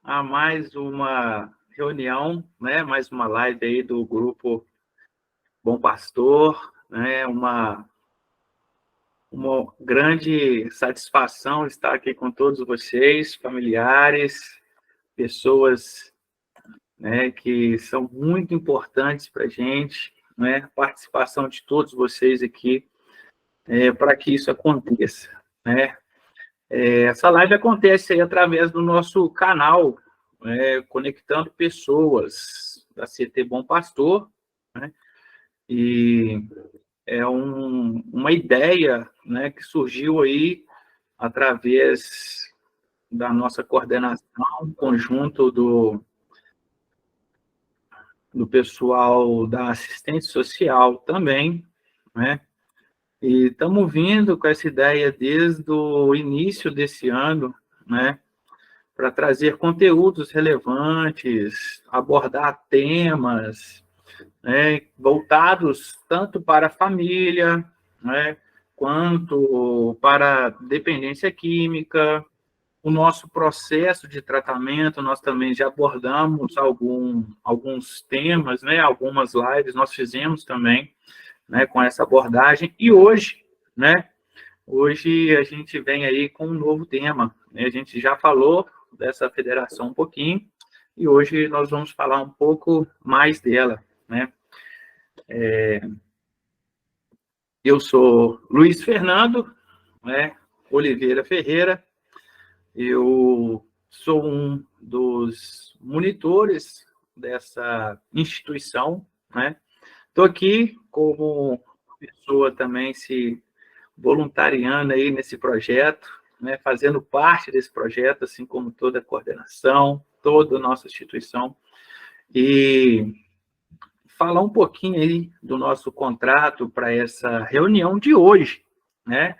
a mais uma reunião, né? Mais uma live aí do grupo Bom Pastor, né? Uma grande satisfação estar aqui com todos vocês, familiares, pessoas, né, que são muito importantes para a gente, né? A participação de todos vocês aqui para que isso aconteça, né? Essa live acontece aí através do nosso canal, Conectando Pessoas, da CT Bom Pastor, né? E é uma ideia, né, que surgiu aí através da nossa coordenação, conjunto do pessoal da assistência social também, né? E estamos vindo com essa ideia desde o início desse ano, né? Para trazer conteúdos relevantes, abordar temas, né, voltados tanto para a família, né, quanto para dependência química, o nosso processo de tratamento. Nós também já abordamos alguns temas, né, algumas lives nós fizemos também, né, com essa abordagem, e hoje, né, hoje a gente vem aí com um novo tema, né? A gente já falou dessa federação um pouquinho, e hoje nós vamos falar um pouco mais dela, né? Eu sou Luiz Fernando, né, Oliveira Ferreira, eu sou um dos monitores dessa instituição, né? Estou aqui como pessoa também se voluntariando aí nesse projeto, né, fazendo parte desse projeto, assim como toda a coordenação, toda a nossa instituição, e falar um pouquinho aí do nosso contrato para essa reunião de hoje, né?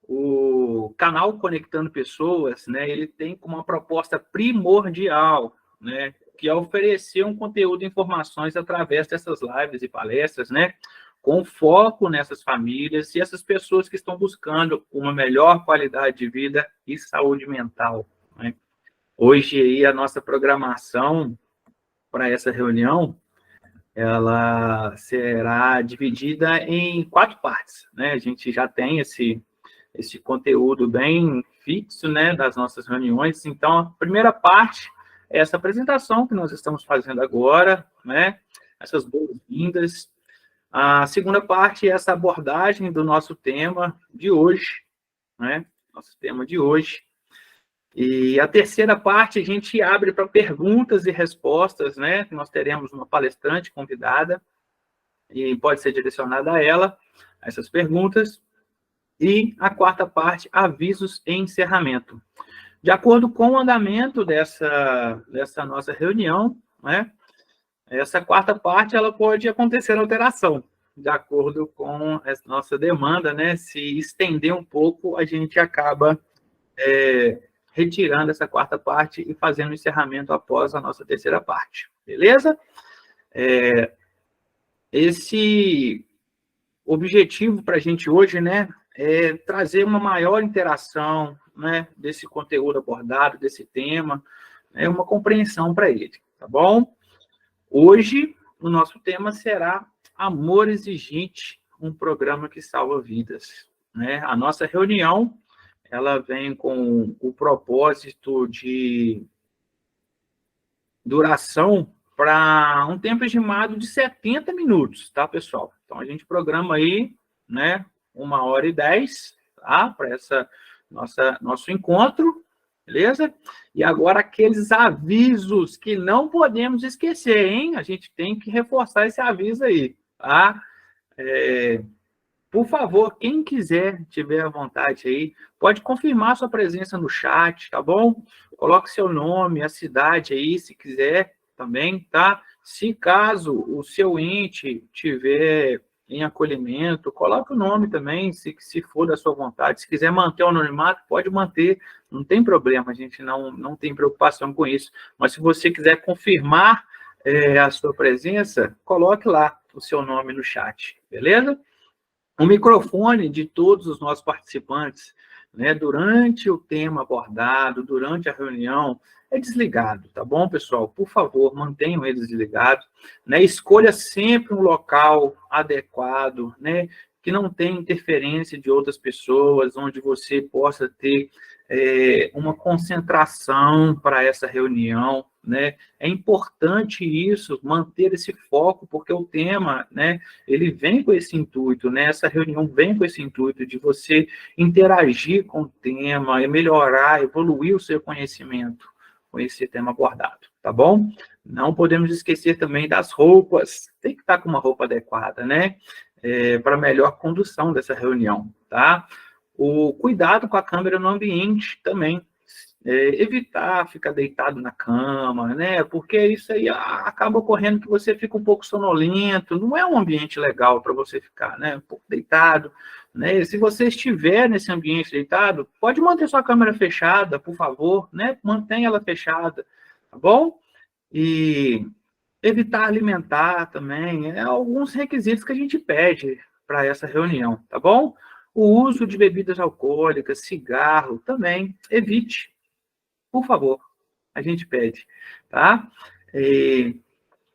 O canal Conectando Pessoas, né, ele tem como uma proposta primordial, né, que é oferecer um conteúdo e informações através dessas lives e palestras, né, com foco nessas famílias e essas pessoas que estão buscando uma melhor qualidade de vida e saúde mental, né? Hoje aí a nossa programação para essa reunião, ela será dividida em 4 partes, né? A gente já tem esse conteúdo bem fixo, né, das nossas reuniões. Então, a primeira parte é essa apresentação que nós estamos fazendo agora, né, essas boas-vindas. A segunda parte é essa abordagem do nosso tema de hoje, né, nosso tema de hoje. E a terceira parte a gente abre para perguntas e respostas, né, nós teremos uma palestrante convidada, e pode ser direcionada a ela, essas perguntas. E a quarta parte, avisos e encerramento. De acordo com o andamento dessa nossa reunião, né, essa quarta parte ela pode acontecer alteração, de acordo com a nossa demanda, né? Se estender um pouco, a gente acaba retirando essa quarta parte e fazendo o encerramento após a nossa terceira parte. Beleza? Esse objetivo para a gente hoje, né, é trazer uma maior interação, né, desse conteúdo abordado, desse tema, uma compreensão para ele, tá bom? Hoje, o nosso tema será Amor Exigente, um programa que salva vidas, né? A nossa reunião, ela vem com o propósito de duração para um tempo estimado de 70 minutos, tá, pessoal? Então, a gente programa aí, né, 1h10, tá, para essa nosso encontro, beleza? E agora, aqueles avisos que não podemos esquecer, hein? A gente tem que reforçar esse aviso aí, tá? Por favor, quem quiser, tiver à vontade aí, pode confirmar sua presença no chat, tá bom? Coloque seu nome, a cidade aí, se quiser também, tá? Se caso o seu ente tiver em acolhimento, coloque o nome também, se for da sua vontade. Se quiser manter o anonimato, pode manter, não tem problema, a gente não tem preocupação com isso. Mas se você quiser confirmar a sua presença, coloque lá o seu nome no chat, beleza? O microfone de todos os nossos participantes né, durante o tema abordado, durante a reunião, é desligado, tá bom, pessoal? Por favor, mantenham eles desligados, né? Escolha sempre um local adequado, né? Que não tenha interferência de outras pessoas, onde você possa ter uma concentração para essa reunião, né? É importante isso, manter esse foco, porque o tema, né, ele vem com esse intuito, né? Essa reunião vem com esse intuito de você interagir com o tema, e melhorar, evoluir o seu conhecimento com esse tema abordado, tá bom? Não podemos esquecer também das roupas, tem que estar com uma roupa adequada, né? Para melhor condução dessa reunião, tá? O cuidado com a câmera no ambiente também, evitar ficar deitado na cama, né? Porque isso aí acaba ocorrendo que você fica um pouco sonolento, não é um ambiente legal para você ficar, né? Um pouco deitado, né? Se você estiver nesse ambiente deitado, pode manter sua câmera fechada, por favor, né? Mantenha ela fechada, tá bom? E evitar alimentar também, alguns requisitos que a gente pede para essa reunião, tá bom? O uso de bebidas alcoólicas, cigarro, também evite, por favor, a gente pede, tá?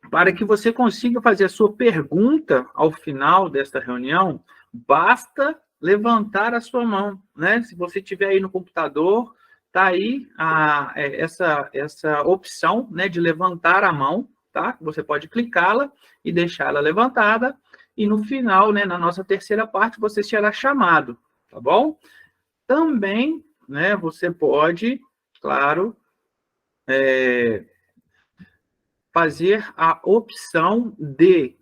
Para que você consiga fazer a sua pergunta ao final desta reunião, basta levantar a sua mão, né? Se você estiver aí no computador, tá aí essa opção, né, de levantar a mão, tá? Você pode clicá-la e deixá-la levantada, e no final, né, na nossa terceira parte, você será chamado, tá bom? Também, né, você pode, claro, fazer a opção de,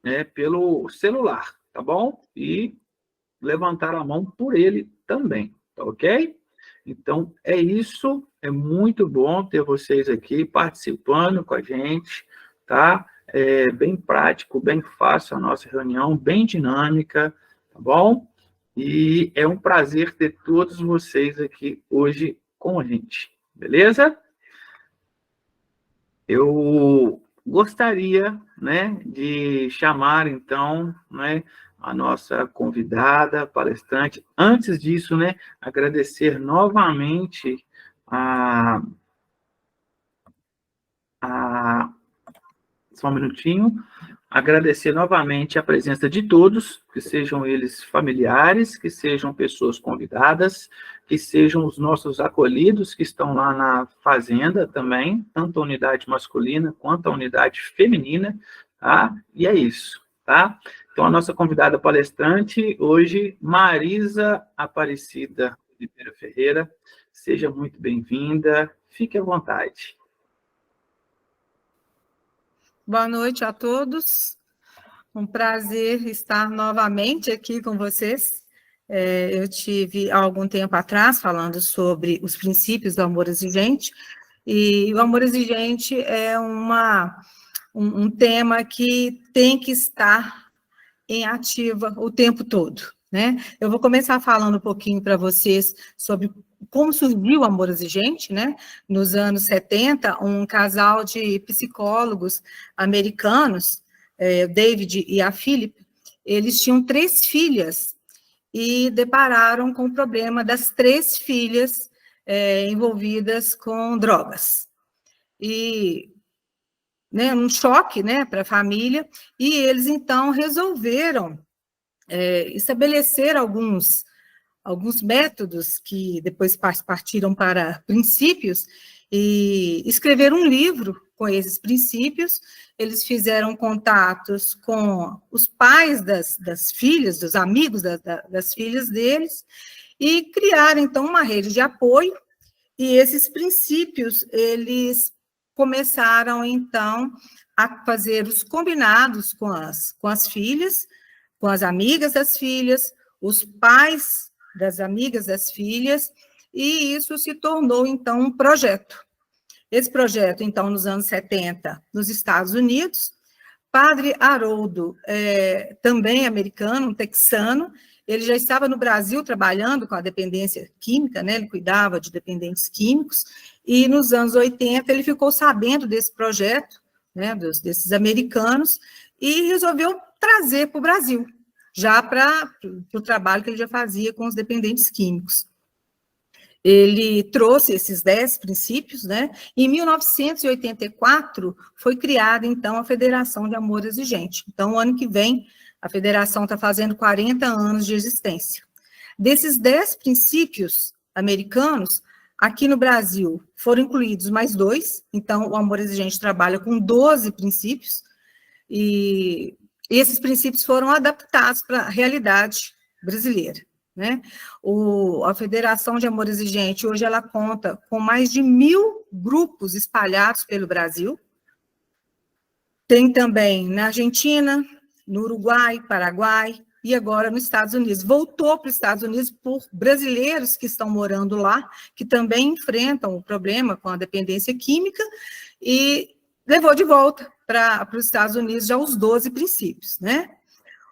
né, pelo celular, tá bom? E levantar a mão por ele também, tá ok? Então, é isso, é muito bom ter vocês aqui participando com a gente, tá? É bem prático, bem fácil a nossa reunião, bem dinâmica, tá bom? E é um prazer ter todos vocês aqui hoje com a gente, beleza? Eu gostaria, né, de chamar, então, né, a nossa convidada, palestrante. Antes disso, né, agradecer novamente a só um minutinho. Agradecer novamente a presença de todos, que sejam eles familiares, que sejam pessoas convidadas, que sejam os nossos acolhidos que estão lá na fazenda também, tanto a unidade masculina quanto a unidade feminina, tá? E é isso, tá? Então, a nossa convidada palestrante hoje, Marisa Aparecida Oliveira Ferreira, seja muito bem-vinda, fique à vontade. Boa noite a todos. Um prazer estar novamente aqui com vocês. Eu tive, há algum tempo atrás, falando sobre os princípios do amor exigente, e o amor exigente é um tema que tem que estar em ativa o tempo todo, né? Eu vou começar falando um pouquinho para vocês sobre como surgiu o amor exigente, né? Nos anos 70, um casal de psicólogos americanos, o David e a Philip, eles tinham 3 filhas e depararam com o problema das 3 filhas envolvidas com drogas. E, né, um choque, né, para a família, e eles, então, resolveram estabelecer alguns métodos que depois partiram para princípios e escrever um livro com esses princípios. Eles fizeram contatos com os pais das filhas, dos amigos das filhas deles, e criaram, então, uma rede de apoio, e esses princípios, eles começaram, então, a fazer os combinados com as filhas, com as amigas das filhas, os pais das amigas das filhas, e isso se tornou, então, um projeto. Esse projeto, então, nos anos 70, nos Estados Unidos, Padre Haroldo, também americano, um texano, ele já estava no Brasil trabalhando com a dependência química, né? Ele cuidava de dependentes químicos, e nos anos 80 ele ficou sabendo desse projeto, né, desses americanos, e resolveu trazer para o Brasil, já para o trabalho que ele já fazia com os dependentes químicos. ele trouxe esses 10 princípios, né? Em 1984, foi criada, então, a Federação de Amor Exigente. Então, o ano que vem, a federação está fazendo 40 anos de existência. Desses 10 princípios americanos, aqui no Brasil, foram incluídos mais 2, então, o Amor Exigente trabalha com 12 princípios, e esses princípios foram adaptados para a realidade brasileira, né? A Federação de Amor Exigente, hoje, ela conta com mais de 1.000 grupos espalhados pelo Brasil. Tem também na Argentina, no Uruguai, Paraguai, e agora nos Estados Unidos. Voltou para os Estados Unidos por brasileiros que estão morando lá, que também enfrentam o problema com a dependência química, e levou de volta para os Estados Unidos já os 12 princípios, né?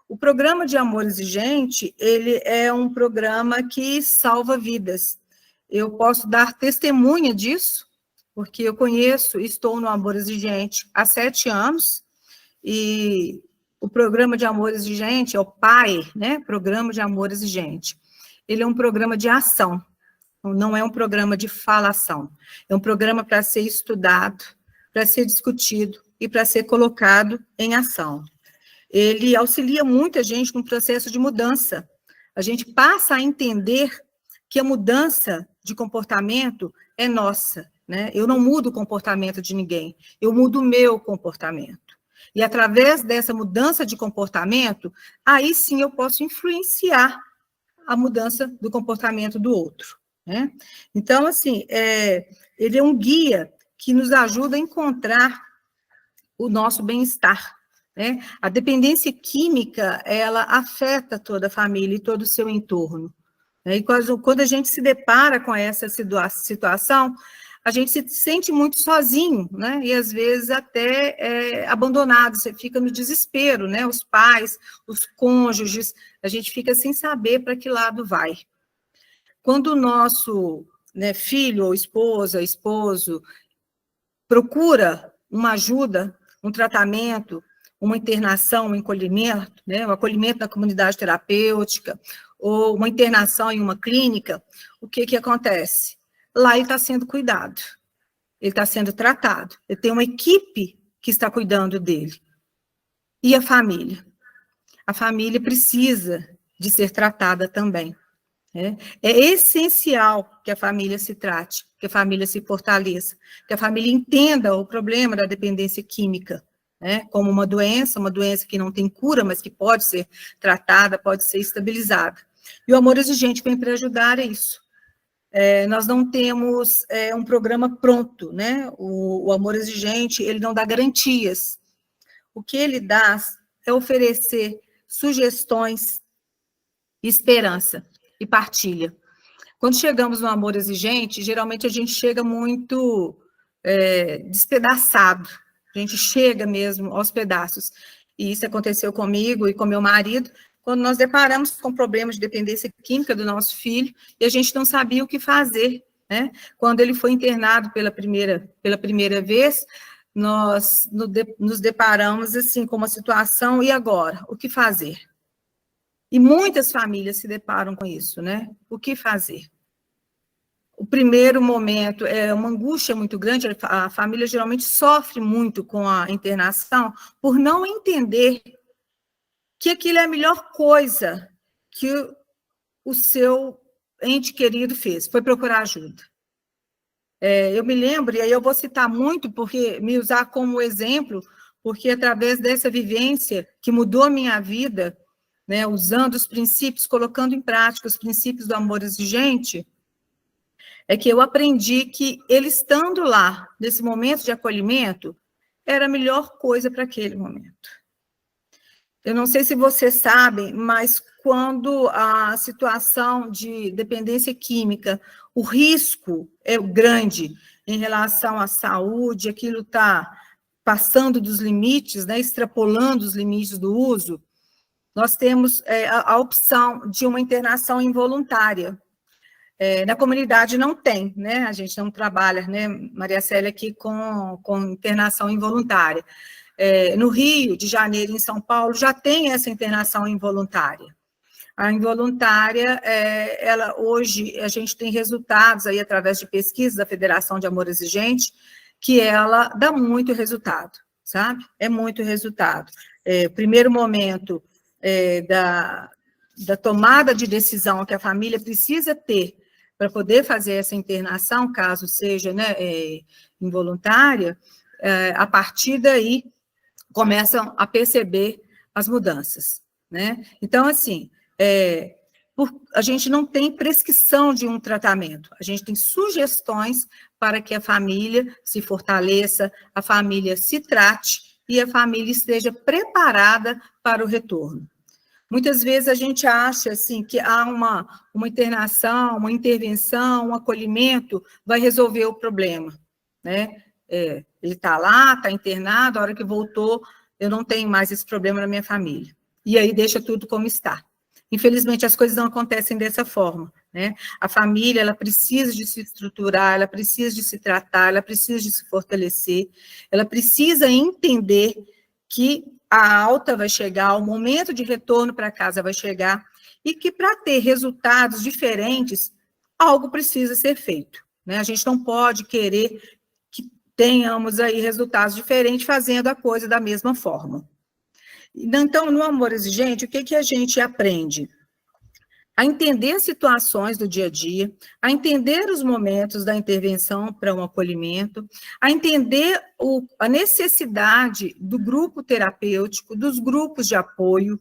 O programa de Amor Exigente, ele é um programa que salva vidas. Eu posso dar testemunha disso, porque eu conheço, estou no Amor Exigente há 7 anos, e o programa de Amor Exigente é o PAE, né? Programa de Amor Exigente. Ele é um programa de ação, não é um programa de falação. É um programa para ser estudado, para ser discutido e para ser colocado em ação. Ele auxilia muita gente no processo de mudança. A gente passa a entender que a mudança de comportamento é nossa, né? Eu não mudo o comportamento de ninguém, eu mudo o meu comportamento. E através dessa mudança de comportamento, aí sim eu posso influenciar a mudança do comportamento do outro, né? Então, assim, ele é um guia que nos ajuda a encontrar o nosso bem-estar, né? A dependência química, ela afeta toda a família e todo o seu entorno, né? E quando a gente se depara com essa situação, a gente se sente muito sozinho, né? E às vezes até abandonado, você fica no desespero, né? Os pais, os cônjuges, a gente fica sem saber para que lado vai. Quando o nosso, né, filho ou esposa, esposo, procura uma ajuda, um tratamento, uma internação, um encolhimento, né, um acolhimento na comunidade terapêutica, ou uma internação em uma clínica, o que acontece? Lá ele está sendo cuidado, ele está sendo tratado, ele tem uma equipe que está cuidando dele. E a família? A família precisa de ser tratada também. Né? É essencial que a família se trate, que a família se fortaleça, que a família entenda o problema da dependência química, né? Como uma doença que não tem cura, mas que pode ser tratada, pode ser estabilizada. E o Amor Exigente vem para ajudar a isso. Nós não temos um programa pronto, né? O Amor Exigente, ele não dá garantias. O que ele dá é oferecer sugestões, esperança e partilha. Quando chegamos no Amor Exigente, geralmente a gente chega muito despedaçado, a gente chega mesmo aos pedaços. E isso aconteceu comigo e com meu marido, quando nós deparamos com problemas de dependência química do nosso filho, e a gente não sabia o que fazer, né? Quando ele foi internado pela primeira vez, nós nos deparamos assim com uma situação, e agora? O que fazer? E muitas famílias se deparam com isso, né? O que fazer? O primeiro momento é uma angústia muito grande, a família geralmente sofre muito com a internação por não entender que aquilo é a melhor coisa que o seu ente querido fez, foi procurar ajuda. Eu me lembro, e aí eu vou citar muito, porque me usar como exemplo, porque através dessa vivência que mudou a minha vida, né, usando os princípios, colocando em prática os princípios do Amor Exigente, é que eu aprendi que ele estando lá, nesse momento de acolhimento, era a melhor coisa para aquele momento. Eu não sei se vocês sabem, mas quando a situação de dependência química, o risco é grande em relação à saúde, aquilo está passando dos limites, né, extrapolando os limites do uso, nós temos a opção de uma internação involuntária. Na comunidade não tem, né? A gente não trabalha, né, Maria Célia, aqui com internação involuntária. No Rio de Janeiro, em São Paulo, já tem essa internação involuntária. A involuntária, ela hoje, a gente tem resultados aí através de pesquisa da Federação de Amor Exigente, que ela dá muito resultado, sabe? É muito resultado. Primeiro momento da tomada de decisão que a família precisa ter para poder fazer essa internação, caso seja, né, involuntária, a partir daí começam a perceber as mudanças, né? Então, assim, a gente não tem prescrição de um tratamento, a gente tem sugestões para que a família se fortaleça, a família se trate e a família esteja preparada para o retorno. Muitas vezes a gente acha assim, que uma internação, uma intervenção, um acolhimento vai resolver o problema, né? Ele está lá, está internado, a hora que voltou, eu não tenho mais esse problema na minha família. E aí deixa tudo como está. Infelizmente, as coisas não acontecem dessa forma, né? A família, ela precisa de se estruturar, ela precisa de se tratar, ela precisa de se fortalecer, ela precisa entender que a alta vai chegar, o momento de retorno para casa vai chegar, e que para ter resultados diferentes, algo precisa ser feito, né? A gente não pode querer que tenhamos aí resultados diferentes fazendo a coisa da mesma forma. Então, no amor exigente, o que a gente aprende? A entender situações do dia a dia, a entender os momentos da intervenção para um acolhimento, a entender a necessidade do grupo terapêutico, dos grupos de apoio,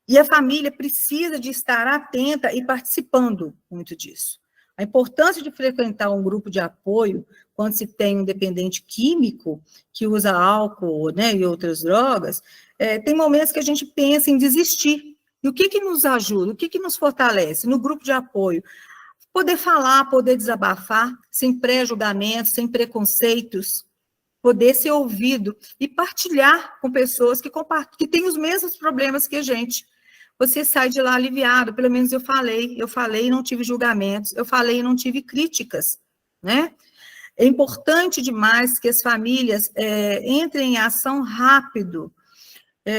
e a família precisa de estar atenta e participando muito disso. A importância de frequentar um grupo de apoio, quando se tem um dependente químico que usa álcool, né, e outras drogas, tem momentos que a gente pensa em desistir. E o que nos ajuda, o que nos fortalece? No grupo de apoio, poder falar, poder desabafar, sem pré-julgamentos, sem preconceitos, poder ser ouvido e partilhar com pessoas que têm os mesmos problemas que a gente. Você sai de lá aliviado, pelo menos eu falei e não tive julgamentos, eu falei e não tive críticas, né? É importante demais que as famílias entrem em ação rápido.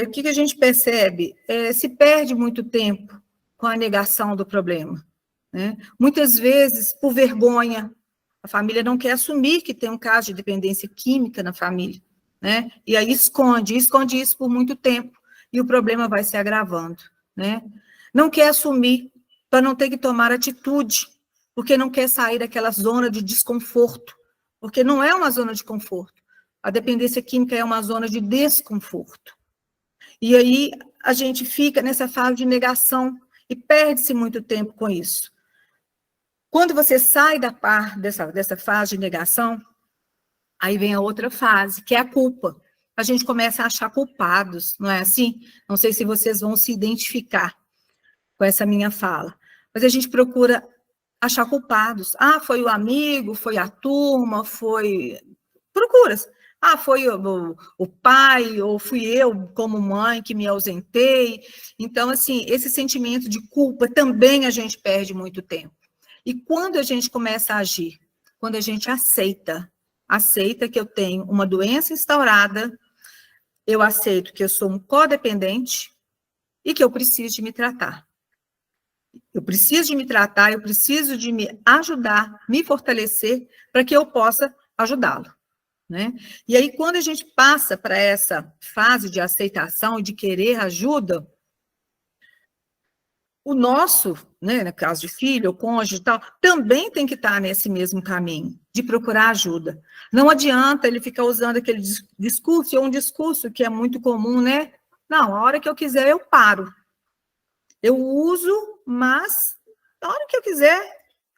O que a gente percebe? Se perde muito tempo com a negação do problema, né? Muitas vezes, por vergonha, a família não quer assumir que tem um caso de dependência química na família, né? E aí esconde isso por muito tempo, e o problema vai se agravando, né? Não quer assumir para não ter que tomar atitude, porque não quer sair daquela zona de desconforto, porque não é uma zona de conforto. A dependência química é uma zona de desconforto. E aí a gente fica nessa fase de negação e perde-se muito tempo com isso. Quando você sai dessa fase de negação, aí vem a outra fase, que é a culpa. A gente começa a achar culpados, não é assim? Não sei se vocês vão se identificar com essa minha fala, mas a gente procura achar culpados. Foi o amigo, foi a turma, foi... Procura-se. Foi o pai, ou fui eu, como mãe, que me ausentei. Então, assim, esse sentimento de culpa também a gente perde muito tempo. E quando a gente começa a agir? Quando a gente aceita que eu tenho uma doença instaurada, eu aceito que eu sou um codependente e que eu preciso de me tratar. Eu preciso de me tratar, eu preciso de me ajudar, me fortalecer, para que eu possa ajudá-lo, né? E aí, quando a gente passa para essa fase de aceitação e de querer ajuda, o nosso, né, no caso de filho, ou cônjuge e tal, também tem que estar nesse mesmo caminho, de procurar ajuda. Não adianta ele ficar usando aquele discurso, ou um discurso que é muito comum, né? Não, a hora que eu quiser, eu paro. Eu uso, mas a hora que eu quiser,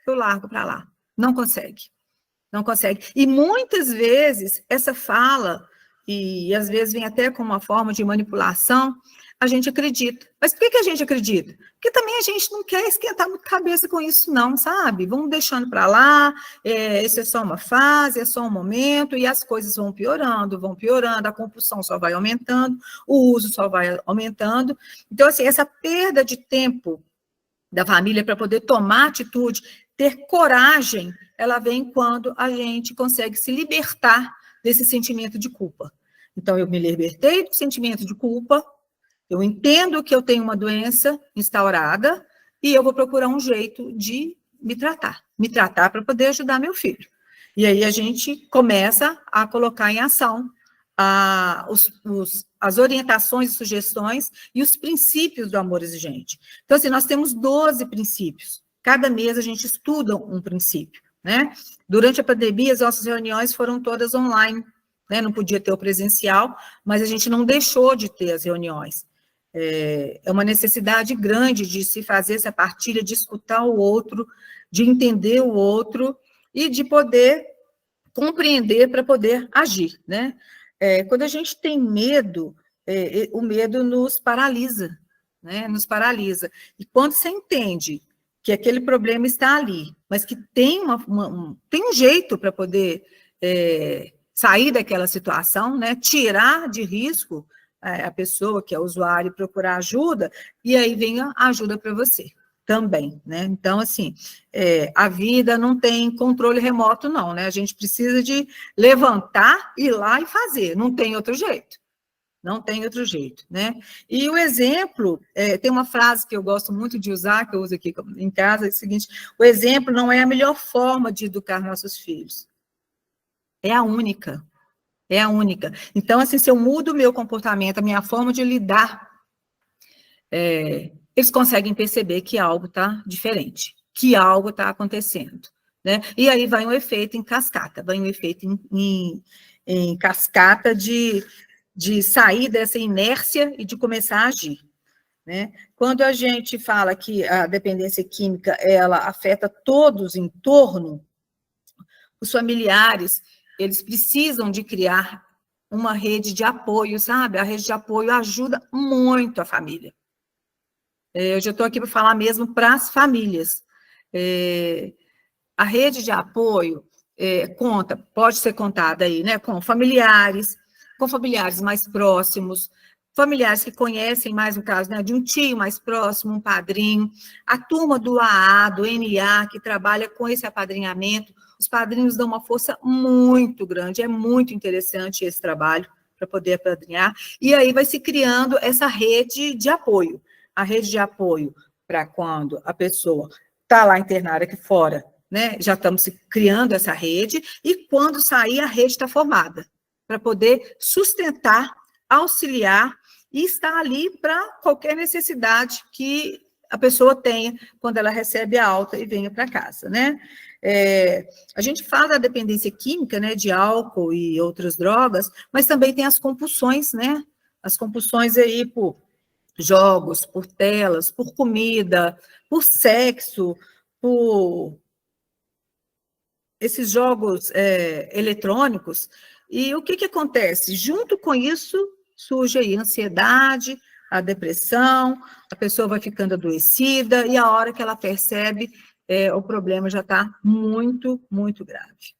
eu largo para lá. Não consegue. Não consegue. E muitas vezes, essa fala, e às vezes vem até como uma forma de manipulação, a gente acredita. Mas por que a gente acredita? Porque também a gente não quer esquentar muito cabeça com isso, não, sabe? Vamos deixando para lá, isso é só uma fase, é só um momento, e as coisas vão piorando, a compulsão só vai aumentando, o uso só vai aumentando. Então, assim, essa perda de tempo da família para poder tomar atitude, ter coragem, ela vem quando a gente consegue se libertar desse sentimento de culpa. Então, eu me libertei do sentimento de culpa, Eu entendo que eu tenho uma doença instaurada e eu vou procurar um jeito de me tratar para poder ajudar meu filho. E aí a gente começa a colocar em ação as orientações e sugestões e os princípios do amor exigente. Então, assim, nós temos 12 princípios. Cada mês a gente estuda um princípio, né? Durante a pandemia, as nossas reuniões foram todas online, né? Não podia ter o presencial, mas a gente não deixou de ter as reuniões. É uma necessidade grande de se fazer essa partilha, de escutar o outro, de entender o outro e de poder compreender para poder agir, né? Quando a gente tem medo, o medo nos paralisa, né? Nos paralisa. E quando você entende que aquele problema está ali, mas que tem tem um jeito para poder sair daquela situação, né? Tirar de risco a pessoa que é usuário e procurar ajuda, e aí vem a ajuda para você também, né? Então, assim, a vida não tem controle remoto, não, né? A gente precisa de levantar, ir lá e fazer, não tem outro jeito. Não tem outro jeito, né? E o exemplo, tem uma frase que eu gosto muito de usar, que eu uso aqui em casa, é o seguinte: o exemplo não é a melhor forma de educar nossos filhos, é a única. É a única. Então, assim, se eu mudo o meu comportamento, a minha forma de lidar, eles conseguem perceber que algo está diferente, que algo está acontecendo, né? E aí vai um efeito em cascata, vai um efeito em cascata de sair dessa inércia e de começar a agir, né? Quando a gente fala que a dependência química, ela afeta todos em torno, os familiares, eles precisam de criar uma rede de apoio, sabe? A rede de apoio ajuda muito a família. Eu já estou aqui para falar mesmo para as famílias. A rede de apoio pode ser contada aí, né? Com familiares mais próximos, familiares que conhecem mais, no caso, né, de um tio mais próximo, um padrinho, a turma do AA, do NA, que trabalha com esse apadrinhamento. Os padrinhos dão uma força muito grande, é muito interessante esse trabalho para poder apadrinhar, e aí vai se criando essa rede de apoio. A rede de apoio para quando a pessoa está lá internada aqui fora, né? Já estamos criando essa rede, e quando sair, a rede está formada, para poder sustentar, auxiliar e estar ali para qualquer necessidade que a pessoa tenha quando ela recebe a alta e venha para casa, né? A gente fala da dependência química, né, de álcool e outras drogas, mas também tem as compulsões, né? As compulsões aí por jogos, por telas, por comida, por sexo, por esses jogos eletrônicos. E o que acontece? Junto com isso, surge aí a ansiedade, a depressão, a pessoa vai ficando adoecida, e a hora que ela percebe, o problema já está muito, muito grave.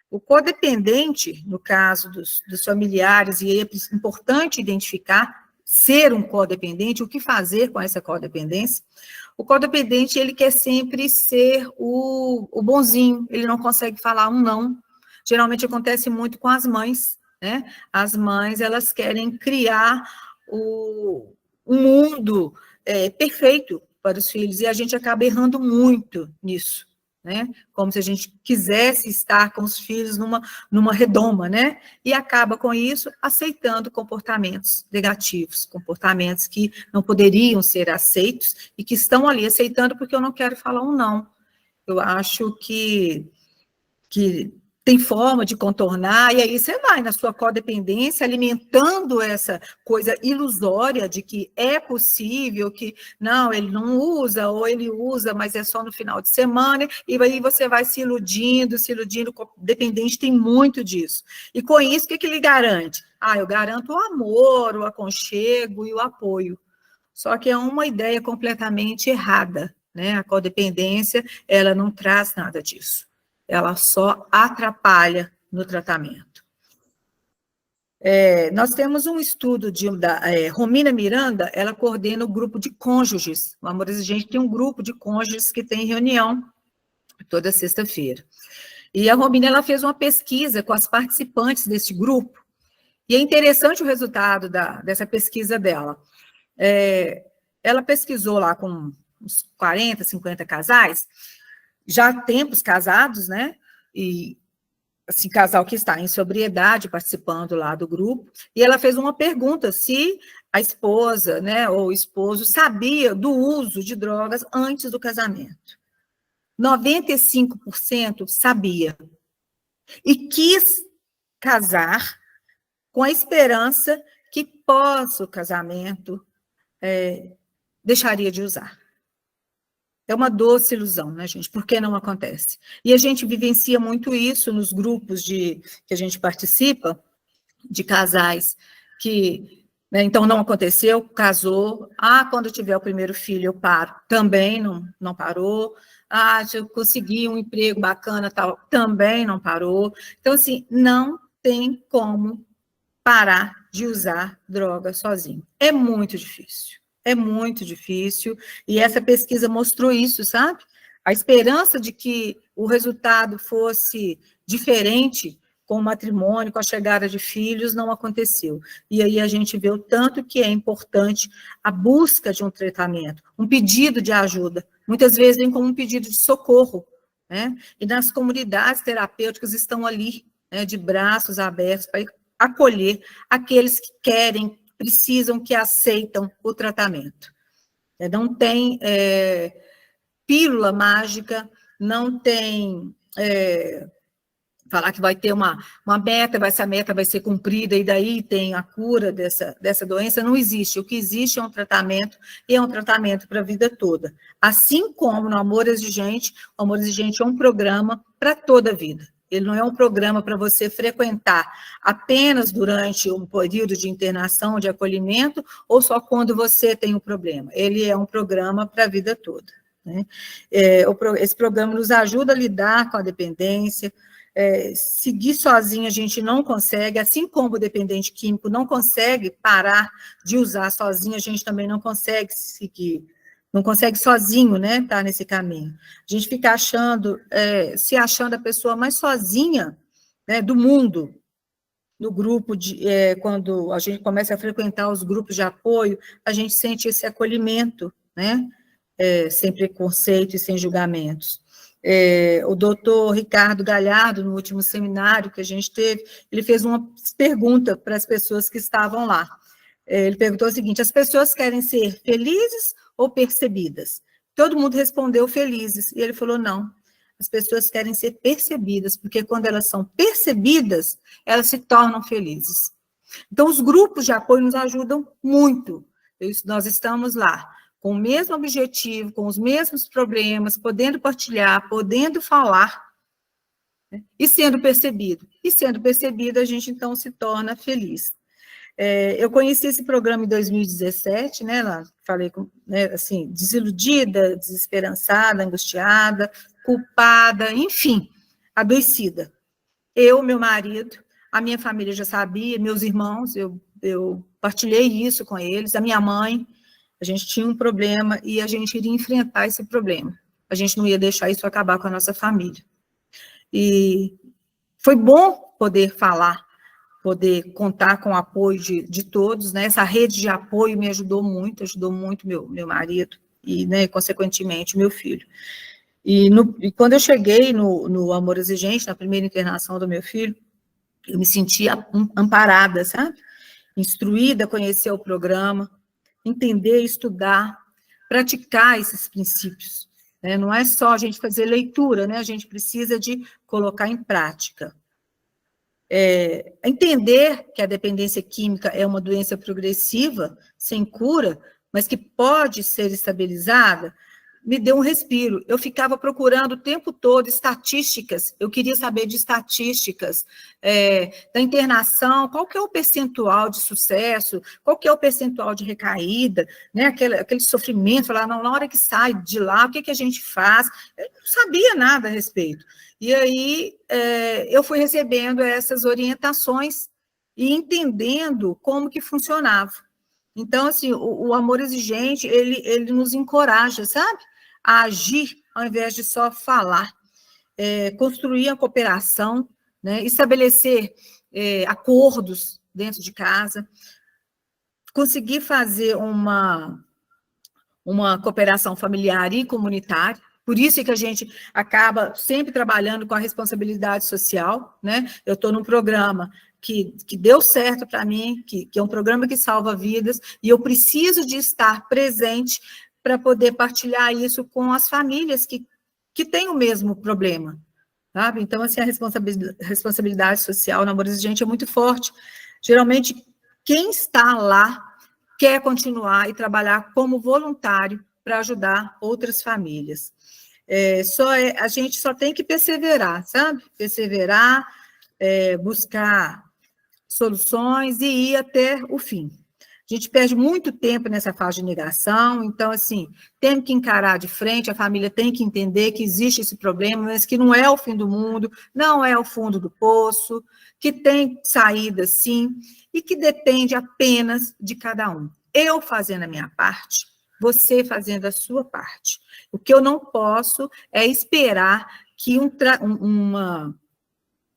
O codependente, no caso dos familiares, e é importante identificar ser um codependente, o que fazer com essa codependência. O codependente, ele quer sempre ser o bonzinho, ele não consegue falar um não. Geralmente acontece muito com as mães, né? As mães, elas querem criar um mundo perfeito para os filhos, e a gente acaba errando muito nisso, né? Como se a gente quisesse estar com os filhos numa redoma, né? E acaba com isso aceitando comportamentos negativos, comportamentos que não poderiam ser aceitos e que estão ali aceitando porque eu não quero falar um não. Eu acho que tem forma de contornar, e aí você vai na sua codependência alimentando essa coisa ilusória de que é possível, que não, ele não usa, ou ele usa, mas é só no final de semana, e aí você vai se iludindo, dependente tem muito disso. E com isso, o que ele garante? Eu garanto o amor, o aconchego e o apoio. Só que é uma ideia completamente errada, né? A codependência, ela não traz nada disso. Ela só atrapalha no tratamento. Nós temos um estudo da Romina Miranda, ela coordena o grupo de cônjuges. O Amor Exigente tem um grupo de cônjuges que tem reunião toda sexta-feira. E a Romina, ela fez uma pesquisa com as participantes desse grupo, e é interessante o resultado dessa pesquisa dela. ela pesquisou lá com uns 40, 50 casais, já há tempos casados, né? E, assim, casal que está em sobriedade, participando lá do grupo, e ela fez uma pergunta se a esposa, né, ou o esposo sabia do uso de drogas antes do casamento. 95% sabia. E quis casar com a esperança que pós o casamento deixaria de usar. É uma doce ilusão, né, gente? Por que não acontece? E a gente vivencia muito isso nos grupos que a gente participa, de casais que, né, então não aconteceu, casou, quando tiver o primeiro filho eu paro, também não parou, se eu conseguir um emprego bacana, tal, também não parou. Então, assim, não tem como parar de usar droga sozinho. É muito difícil. É muito difícil, e essa pesquisa mostrou isso, sabe? A esperança de que o resultado fosse diferente com o matrimônio, com a chegada de filhos, não aconteceu. E aí a gente vê o tanto que é importante a busca de um tratamento, um pedido de ajuda. Muitas vezes vem como um pedido de socorro, né? E nas comunidades terapêuticas estão ali, né, de braços abertos para acolher aqueles que querem, precisam, que aceitam o tratamento. Não tem pílula mágica, não tem falar que vai ter uma meta, essa meta vai ser cumprida e daí tem a cura dessa doença, não existe. O que existe é um tratamento, e é um tratamento para a vida toda. Assim como no Amor Exigente, o Amor Exigente é um programa para toda a vida. Ele não é um programa para você frequentar apenas durante um período de internação, de acolhimento, ou só quando você tem um problema. Ele é um programa para a vida toda, né? Esse programa nos ajuda a lidar com a dependência. Seguir sozinho a gente não consegue, assim como o dependente químico não consegue parar de usar sozinho, a gente também não consegue seguir. Não consegue sozinho, né, estar nesse caminho. A gente fica se achando a pessoa mais sozinha, né, do mundo, no grupo, quando a gente começa a frequentar os grupos de apoio, a gente sente esse acolhimento, né, sem preconceito e sem julgamentos. O doutor Ricardo Galhardo, no último seminário que a gente teve, ele fez uma pergunta para as pessoas que estavam lá. Ele perguntou o seguinte: as pessoas querem ser felizes ou percebidas? Todo mundo respondeu felizes, e ele falou: não, as pessoas querem ser percebidas, porque quando elas são percebidas, elas se tornam felizes. Então, os grupos de apoio nos ajudam muito. Nós estamos lá com o mesmo objetivo, com os mesmos problemas, podendo partilhar, podendo falar, né, e sendo percebido. E sendo percebido, a gente, então, se torna feliz. Eu conheci esse programa em 2017, né, lá, falei, né, assim, desiludida, desesperançada, angustiada, culpada, enfim, adoecida. Eu, meu marido, a minha família já sabia, meus irmãos, eu partilhei isso com eles, a minha mãe, a gente tinha um problema e a gente iria enfrentar esse problema. A gente não ia deixar isso acabar com a nossa família. E foi bom poder falar, poder contar com o apoio de todos, né? Essa rede de apoio me ajudou muito meu marido e, né, consequentemente, meu filho. E quando eu cheguei no Amor Exigente, na primeira internação do meu filho, eu me sentia amparada, sabe? Instruída a conhecer o programa, entender, estudar, praticar esses princípios, né? Não é só a gente fazer leitura, né? A gente precisa de colocar em prática. Entender que a dependência química é uma doença progressiva, sem cura, mas que pode ser estabilizada, me deu um respiro. Eu ficava procurando o tempo todo estatísticas, eu queria saber de estatísticas da internação, qual que é o percentual de sucesso, qual que é o percentual de recaída, né? Aquele sofrimento, falar, não, na hora que sai de lá, o que a gente faz? Eu não sabia nada a respeito. E aí eu fui recebendo essas orientações e entendendo como que funcionava. Então, assim, o Amor Exigente, ele nos encoraja, sabe? A agir, ao invés de só falar. Construir a cooperação, né? Estabelecer acordos dentro de casa, conseguir fazer uma cooperação familiar e comunitária. Por isso que a gente acaba sempre trabalhando com a responsabilidade social, né? Eu estou num programa que deu certo para mim, que é um programa que salva vidas, e eu preciso de estar presente para poder partilhar isso com as famílias que têm o mesmo problema, sabe? Então, assim, a responsabilidade social na Amores e Gente é muito forte. Geralmente, quem está lá quer continuar e trabalhar como voluntário para ajudar outras famílias. A gente só tem que perseverar, sabe? Perseverar, buscar soluções e ir até o fim. A gente perde muito tempo nessa fase de negação, então, assim, temos que encarar de frente, a família tem que entender que existe esse problema, mas que não é o fim do mundo, não é o fundo do poço, que tem saída, sim, e que depende apenas de cada um. Eu fazendo a minha parte, você fazendo a sua parte. O que eu não posso é esperar que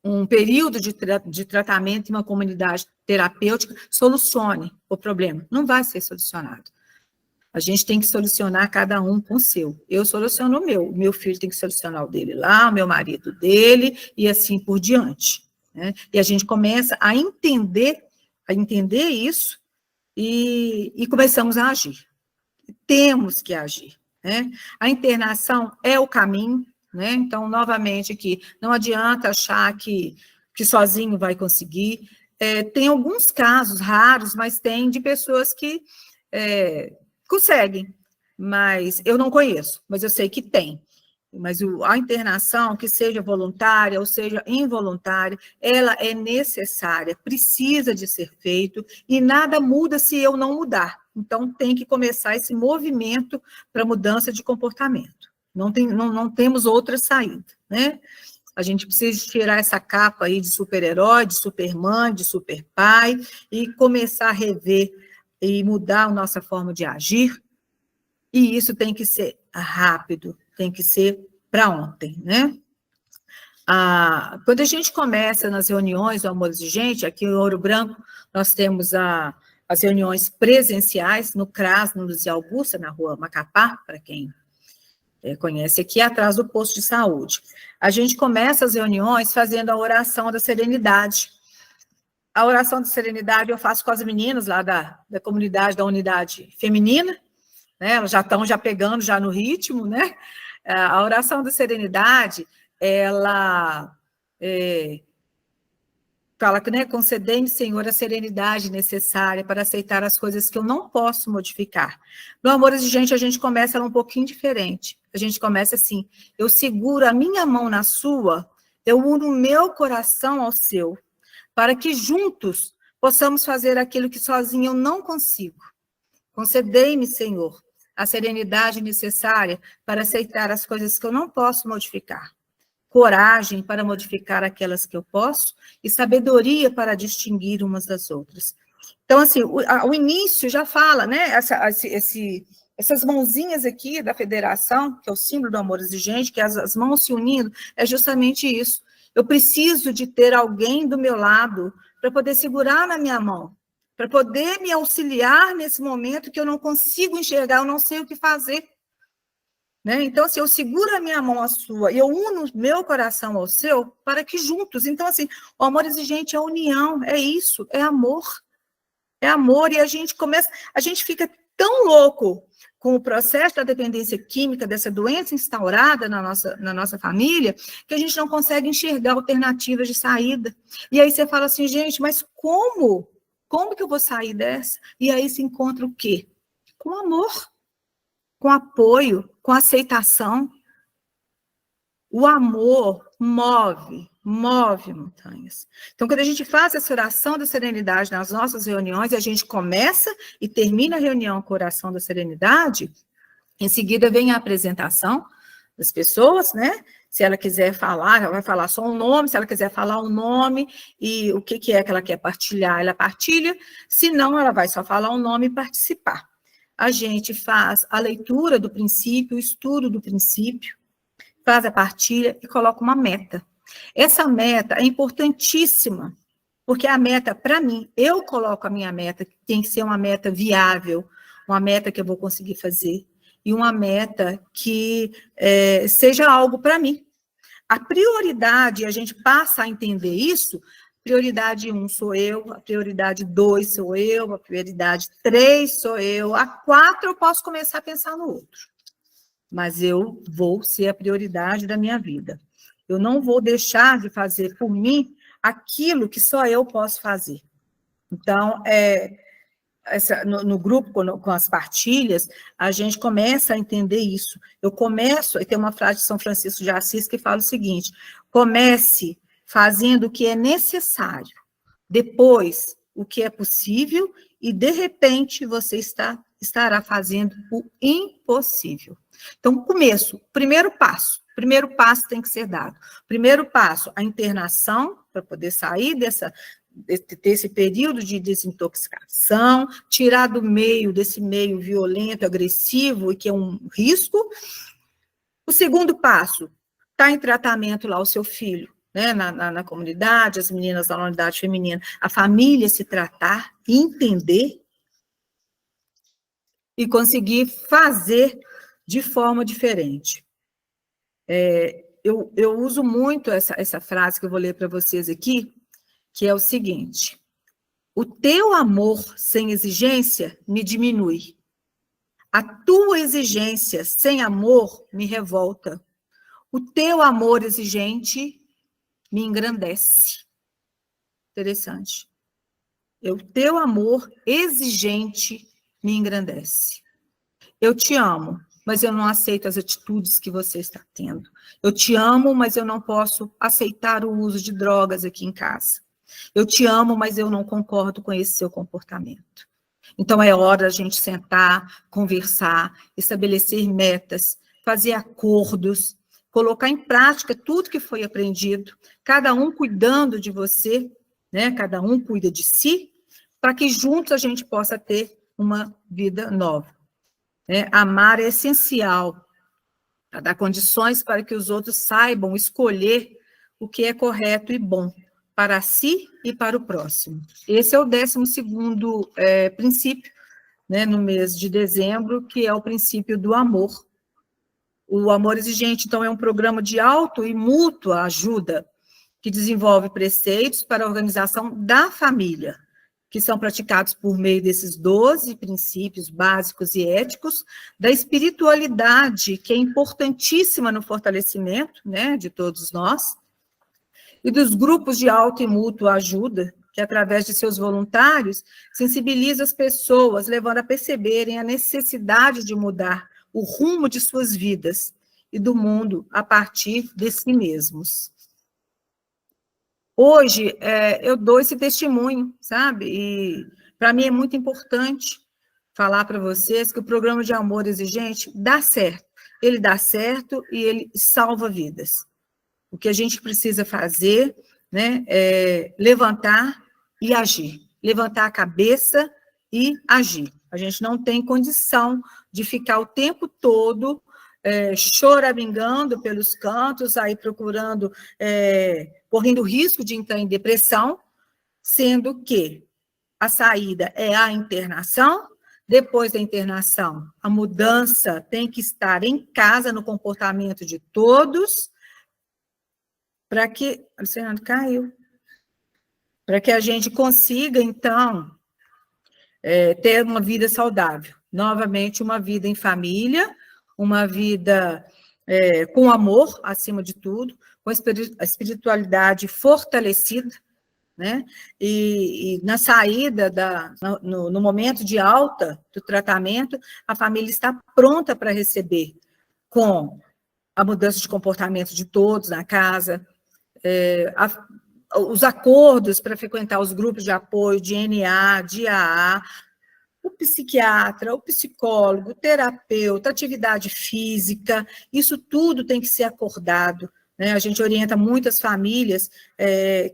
um período de tratamento em uma comunidade terapêutica solucione o problema. Não vai ser solucionado. A gente tem que solucionar cada um com o seu. Eu soluciono o meu filho tem que solucionar o dele lá, o meu marido dele, e assim por diante, né? E a gente começa a entender isso e começamos a agir. Temos que agir, né? A internação é o caminho, né? Então, novamente aqui, não adianta achar que sozinho vai conseguir. Tem alguns casos raros, mas tem de pessoas que conseguem, mas eu não conheço, mas eu sei que tem. Mas a internação, que seja voluntária ou seja involuntária, ela é necessária, precisa de ser feito, e nada muda se eu não mudar. Então, tem que começar esse movimento para mudança de comportamento. Não temos outra saída, né? A gente precisa tirar essa capa aí de super-herói, de supermãe, de superpai, e começar a rever e mudar a nossa forma de agir, e isso tem que ser rápido, tem que ser para ontem, né? Quando a gente começa nas reuniões do Amores de Gente, aqui em Ouro Branco, nós temos as reuniões presenciais no CRAS, no Luzia Augusta, na rua Macapá, para quem conhece aqui, atrás do posto de saúde. A gente começa as reuniões fazendo a oração da serenidade. A oração da serenidade eu faço com as meninas lá da comunidade, da unidade feminina, né? Elas já estão pegando já no ritmo, né? A oração da serenidade, ela fala que, né, concedei-me, Senhor, a serenidade necessária para aceitar as coisas que eu não posso modificar. No Amores de Gente, a gente começa ela um pouquinho diferente. A gente começa assim: eu seguro a minha mão na sua, eu uno o meu coração ao seu, para que juntos possamos fazer aquilo que sozinho eu não consigo. Concedei-me, Senhor, a serenidade necessária para aceitar as coisas que eu não posso modificar, coragem para modificar aquelas que eu posso e sabedoria para distinguir umas das outras. Então, assim, o início já fala, né, essas mãozinhas aqui da federação, que é o símbolo do Amores de Gente, que as mãos se unindo, é justamente isso. Eu preciso de ter alguém do meu lado para poder segurar na minha mão, para poder me auxiliar nesse momento que eu não consigo enxergar, eu não sei o que fazer. Né? Então, assim, eu seguro a minha mão à sua e eu uno o meu coração ao seu para que juntos. Então, assim, o Amor Exigente é união, é isso, é amor. É amor, e a gente fica tão louco com o processo da dependência química, dessa doença instaurada na nossa família, que a gente não consegue enxergar alternativas de saída. E aí você fala assim, gente, mas como? Como que eu vou sair dessa? E aí se encontra o quê? Com amor, com apoio, com aceitação. O amor move montanhas. Então, quando a gente faz essa oração da serenidade nas nossas reuniões, a gente começa e termina a reunião com a oração da serenidade, em seguida vem a apresentação das pessoas, né? Se ela quiser falar, ela vai falar só um nome, se ela quiser falar um nome e o que é que ela quer partilhar, ela partilha, se não, ela vai só falar um nome e participar. A gente faz a leitura do princípio, o estudo do princípio, faz a partilha e coloca uma meta. Essa meta é importantíssima, Porque a meta, para mim, eu coloco a minha meta, tem que ser uma meta viável, uma meta que eu vou conseguir fazer, e uma meta que seja algo para mim. A prioridade, a gente passa a entender isso, prioridade 1 sou eu, a prioridade 2 sou eu, a prioridade 3 sou eu, a 4 eu posso começar a pensar no outro. Mas eu vou ser a prioridade da minha vida. Eu não vou deixar de fazer por mim aquilo que só eu posso fazer. Então, no grupo, com as partilhas, a gente começa a entender isso. E tem uma frase de São Francisco de Assis que fala o seguinte: comece fazendo o que é necessário, depois o que é possível, e de repente você estará fazendo o impossível. Então, primeiro passo tem que ser dado. Primeiro passo, a internação, para poder sair desse período de desintoxicação, tirar desse meio violento, agressivo, e que é um risco. O segundo passo, está em tratamento lá o seu filho, né, na comunidade, as meninas da unidade feminina, a família se tratar, entender e conseguir fazer de forma diferente. Eu uso muito essa frase que eu vou ler para vocês aqui, que é o seguinte: o teu amor sem exigência me diminui. A tua exigência sem amor me revolta. O teu amor exigente me engrandece. Interessante. O teu amor exigente me engrandece. Eu te amo, mas eu não aceito as atitudes que você está tendo. Eu te amo, mas eu não posso aceitar o uso de drogas aqui em casa. Eu te amo, mas eu não concordo com esse seu comportamento. Então, é hora da gente sentar, conversar, estabelecer metas, fazer acordos, colocar em prática tudo que foi aprendido, cada um cuidando de você, né? Cada um cuida de si, para que juntos a gente possa ter uma vida nova. Amar é essencial, para dar condições para que os outros saibam escolher o que é correto e bom para si e para o próximo. Esse é o 12º princípio, né, no mês de dezembro, que é o princípio do amor. O amor exigente, então, é um programa de auto e mútua ajuda, que desenvolve preceitos para a organização da família, que são praticados por meio desses 12 princípios básicos e éticos, da espiritualidade, que é importantíssima no fortalecimento, né, de todos nós, e dos grupos de auto e mútua ajuda, que através de seus voluntários, sensibiliza as pessoas, levando a perceberem a necessidade de mudar o rumo de suas vidas e do mundo a partir de si mesmos. Hoje, eu dou esse testemunho, sabe? E para mim é muito importante falar para vocês que o programa de amor exigente dá certo. Ele dá certo e ele salva vidas. O que a gente precisa fazer, né, é levantar e agir. Levantar a cabeça e agir. A gente não tem condição de ficar o tempo todo choramingando pelos cantos, aí procurando, correndo o risco de entrar em depressão, sendo que a saída é a internação. Depois da internação, a mudança tem que estar em casa, no comportamento de todos, para que... O Fernando caiu. Para que a gente consiga, então, ter uma vida saudável. Novamente, uma vida em família, uma vida com amor, acima de tudo, com a espiritualidade fortalecida, né? E na saída, no momento de alta do tratamento, a família está pronta para receber, com a mudança de comportamento de todos na casa, os acordos para frequentar os grupos de apoio de NA, de AA, o psiquiatra, o psicólogo, o terapeuta, atividade física, isso tudo tem que ser acordado, né? A gente orienta muitas famílias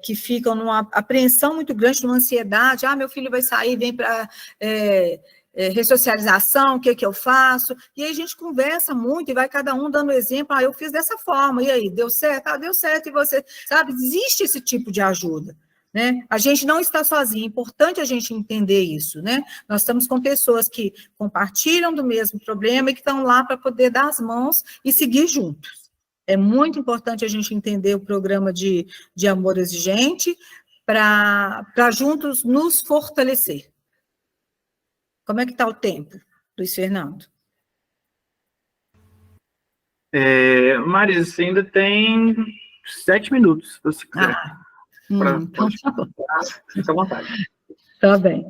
que ficam numa apreensão muito grande, numa ansiedade, meu filho vai sair, vem para ressocialização, o que eu faço? E aí a gente conversa muito e vai cada um dando exemplo, eu fiz dessa forma, e aí, deu certo? Deu certo, e você, sabe, existe esse tipo de ajuda. né? A gente não está sozinho, é importante a gente entender isso, né? Nós estamos com pessoas que compartilham do mesmo problema e que estão lá para poder dar as mãos e seguir juntos. É muito importante a gente entender o programa de amor exigente para juntos nos fortalecer. Como é que está o tempo, Luiz Fernando? Marisa, você ainda tem 7 minutos, se você quiser. Então tá bom. Fica à vontade. Tá bem.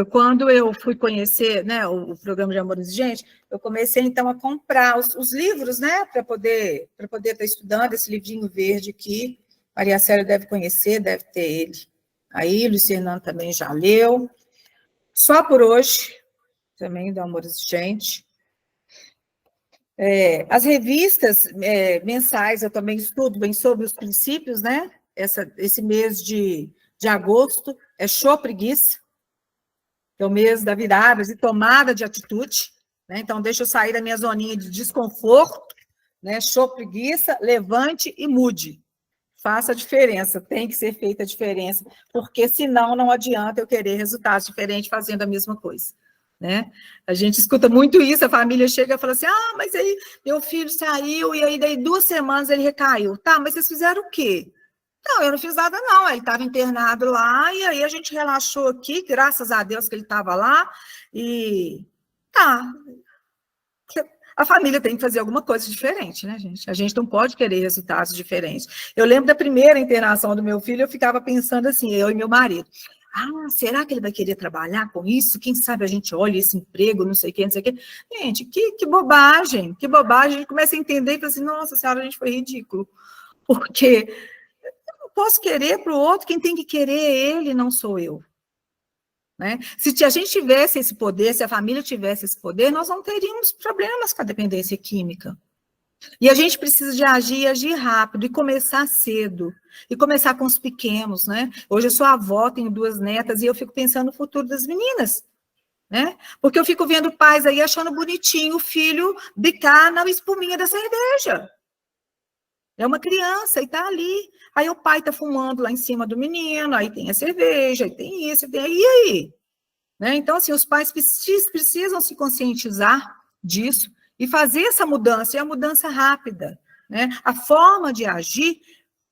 Quando eu fui conhecer, né, o programa de amor exigente, eu comecei, então, a comprar os livros, né, para poder estar estudando esse livrinho verde aqui. Maria Célia deve conhecer, deve ter ele. Aí, Luiz Fernando também já leu. Só por hoje, também, do amor exigente. As revistas mensais, eu também estudo bem sobre os princípios, né? Esse mês de agosto é show preguiça, que é o mês da virada e tomada de atitude, né? Então, deixa eu sair da minha zoninha de desconforto, né? Show preguiça, levante e mude. Faça a diferença, tem que ser feita a diferença, porque senão não adianta eu querer resultados diferentes fazendo a mesma coisa. Né? A gente escuta muito isso, a família chega e fala assim, mas aí meu filho saiu e aí daí 2 semanas ele recaiu. Tá, mas vocês fizeram o quê? Não, eu não fiz nada não, ele estava internado lá e aí a gente relaxou aqui, graças a Deus que ele estava lá e tá. A família tem que fazer alguma coisa diferente, né, gente? A gente não pode querer resultados diferentes. Eu lembro da primeira internação do meu filho, eu ficava pensando assim, eu e meu marido, será que ele vai querer trabalhar com isso? Quem sabe a gente olha esse emprego, não sei o quê, não sei o quê. Gente, que bobagem, que bobagem. A gente começa a entender e fala assim, nossa senhora, a gente foi ridículo. Porque eu não posso querer para o outro, quem tem que querer é ele, não sou eu. Né? Se a gente tivesse esse poder, se a família tivesse esse poder, nós não teríamos problemas com a dependência química. E a gente precisa de agir rápido, e começar cedo, e começar com os pequenos, né? Hoje eu sou avó, tenho 2 netas, e eu fico pensando no futuro das meninas, né? Porque eu fico vendo pais aí achando bonitinho o filho bicar na espuminha da cerveja. É uma criança e tá ali. Aí o pai tá fumando lá em cima do menino, aí tem a cerveja, aí tem isso, e aí? Né? Então, assim, os pais precisam se conscientizar disso, e fazer essa mudança, e a mudança rápida. Né? A forma de agir,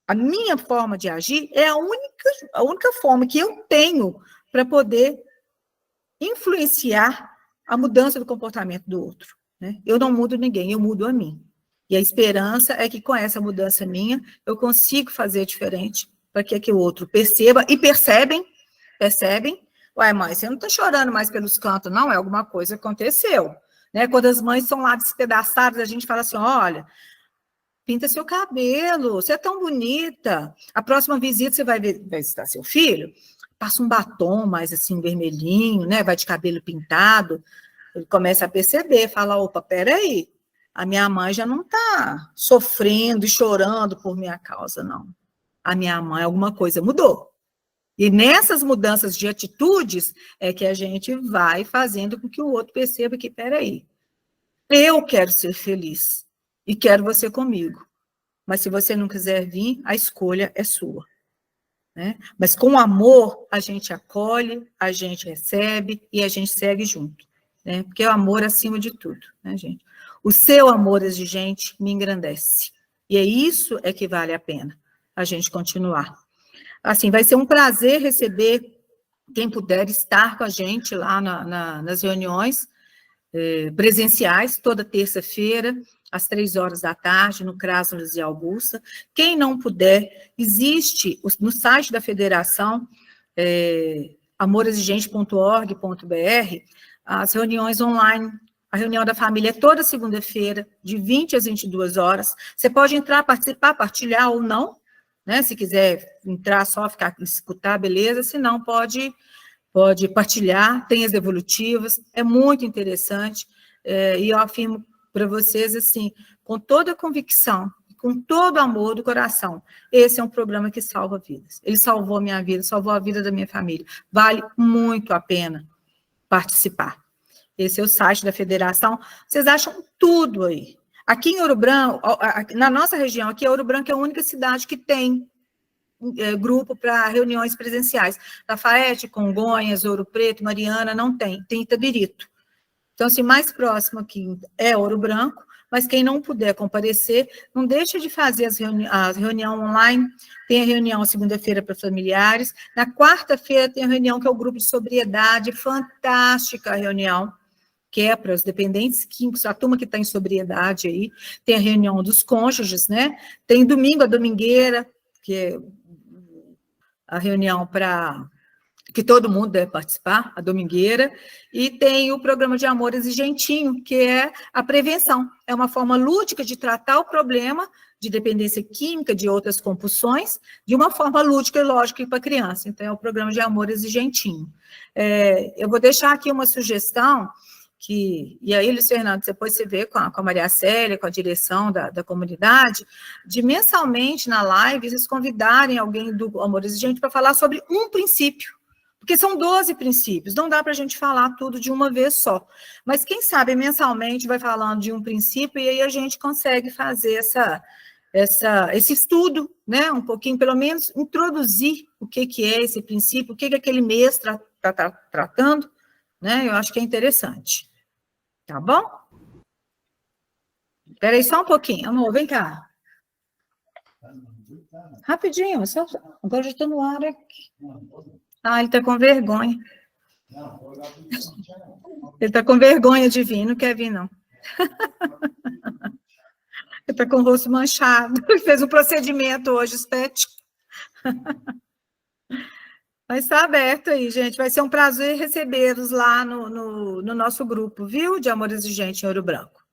a minha forma de agir, é a única forma que eu tenho para poder influenciar a mudança do comportamento do outro. Né? Eu não mudo ninguém, eu mudo a mim. E a esperança é que com essa mudança minha, eu consigo fazer diferente, para que o outro perceba, e percebem, ué, mãe, você não está chorando mais pelos cantos, não, é alguma coisa que aconteceu. Né? Quando as mães são lá despedaçadas, a gente fala assim, olha, pinta seu cabelo, você é tão bonita, a próxima visita você vai visitar seu filho, passa um batom mais assim, vermelhinho, né? Vai de cabelo pintado, ele começa a perceber, fala, opa, peraí, a minha mãe já não está sofrendo e chorando por minha causa, não. A minha mãe, alguma coisa mudou. E nessas mudanças de atitudes é que a gente vai fazendo com que o outro perceba que, peraí, eu quero ser feliz e quero você comigo. Mas se você não quiser vir, a escolha é sua. Né? Mas com amor, a gente acolhe, a gente recebe e a gente segue junto. Né? Porque é o amor acima de tudo, né, gente? O seu amor exigente me engrandece. E é isso que vale a pena, a gente continuar. Assim, vai ser um prazer receber quem puder estar com a gente lá nas reuniões presenciais, toda terça-feira, às 3h no CRAS Luiz Augusta. Quem não puder, existe no site da federação, amorexigente.org.br, as reuniões online. A reunião da família é toda segunda-feira, de 20 às 22 horas. Você pode entrar, participar, partilhar ou não, né? Se quiser entrar só, ficar, escutar, beleza. Se não, pode partilhar, tem as devolutivas, é muito interessante, e eu afirmo para vocês, assim, com toda a convicção, com todo o amor do coração, esse é um programa que salva vidas. Ele salvou a minha vida, salvou a vida da minha família. Vale muito a pena participar. Esse é o site da federação, vocês acham tudo aí. Aqui em Ouro Branco, na nossa região, aqui Ouro Branco é a única cidade que tem grupo para reuniões presenciais. Lafayette, Congonhas, Ouro Preto, Mariana, não tem, tem Itabirito. Então, assim, mais próximo aqui é Ouro Branco, mas quem não puder comparecer, não deixa de fazer a reunião online. Tem a reunião segunda-feira para familiares. Na quarta-feira tem a reunião que é o grupo de sobriedade, fantástica a reunião, que é para os dependentes químicos, a turma que está em sobriedade aí. Tem a reunião dos cônjuges, né? Tem domingo a domingueira, que é a reunião para que todo mundo deve participar, a domingueira, e tem o programa de amor exigentinho, que é a prevenção. É uma forma lúdica de tratar o problema de dependência química, de outras compulsões, de uma forma lúdica e lógica para a criança. Então, é o programa de amor exigentinho. Eu vou deixar aqui uma sugestão, e aí, Luiz Fernando, depois você vê com a Maria Célia, com a direção da comunidade, de mensalmente na live, eles convidarem alguém do amor exigente para falar sobre um princípio. Porque são 12 princípios, não dá para a gente falar tudo de uma vez só. Mas quem sabe mensalmente vai falando de um princípio e aí a gente consegue fazer esse estudo, né? Um pouquinho, pelo menos, introduzir o que é esse princípio, o que aquele mês está tratando, né? Eu acho que é interessante. Tá bom? Espera aí só um pouquinho, amor, vem cá. Rapidinho, agora eu já estou no ar aqui. Ele está com vergonha. Ele está com vergonha de vir, não quer vir, não. Ele está com o rosto manchado. Ele fez um procedimento hoje estético. Mas está aberto aí, gente. Vai ser um prazer recebê-los lá no nosso grupo, viu? De Amor Exigente em Ouro Branco.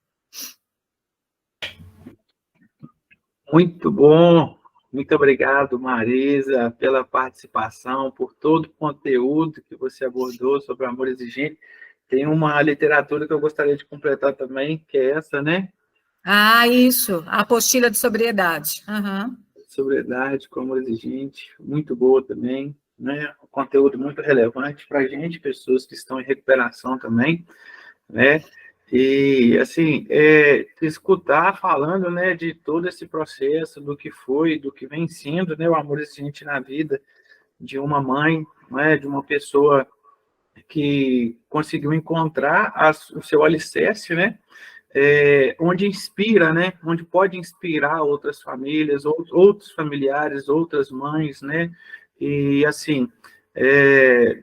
Muito bom. Muito obrigado, Marisa, pela participação, por todo o conteúdo que você abordou sobre o amor exigente. Tem uma literatura que eu gostaria de completar também, que é essa, né? Isso, a apostila de sobriedade. Uhum. Sobriedade com amor exigente, muito boa também, né? Um conteúdo muito relevante para a gente, pessoas que estão em recuperação também, né? E, assim, escutar falando, né, de todo esse processo, do que foi, do que vem sendo, né, o amor exigente na vida de uma mãe, né, de uma pessoa que conseguiu encontrar o seu alicerce, né, onde inspira, né, onde pode inspirar outras famílias, outros familiares, outras mães, né, e, assim, é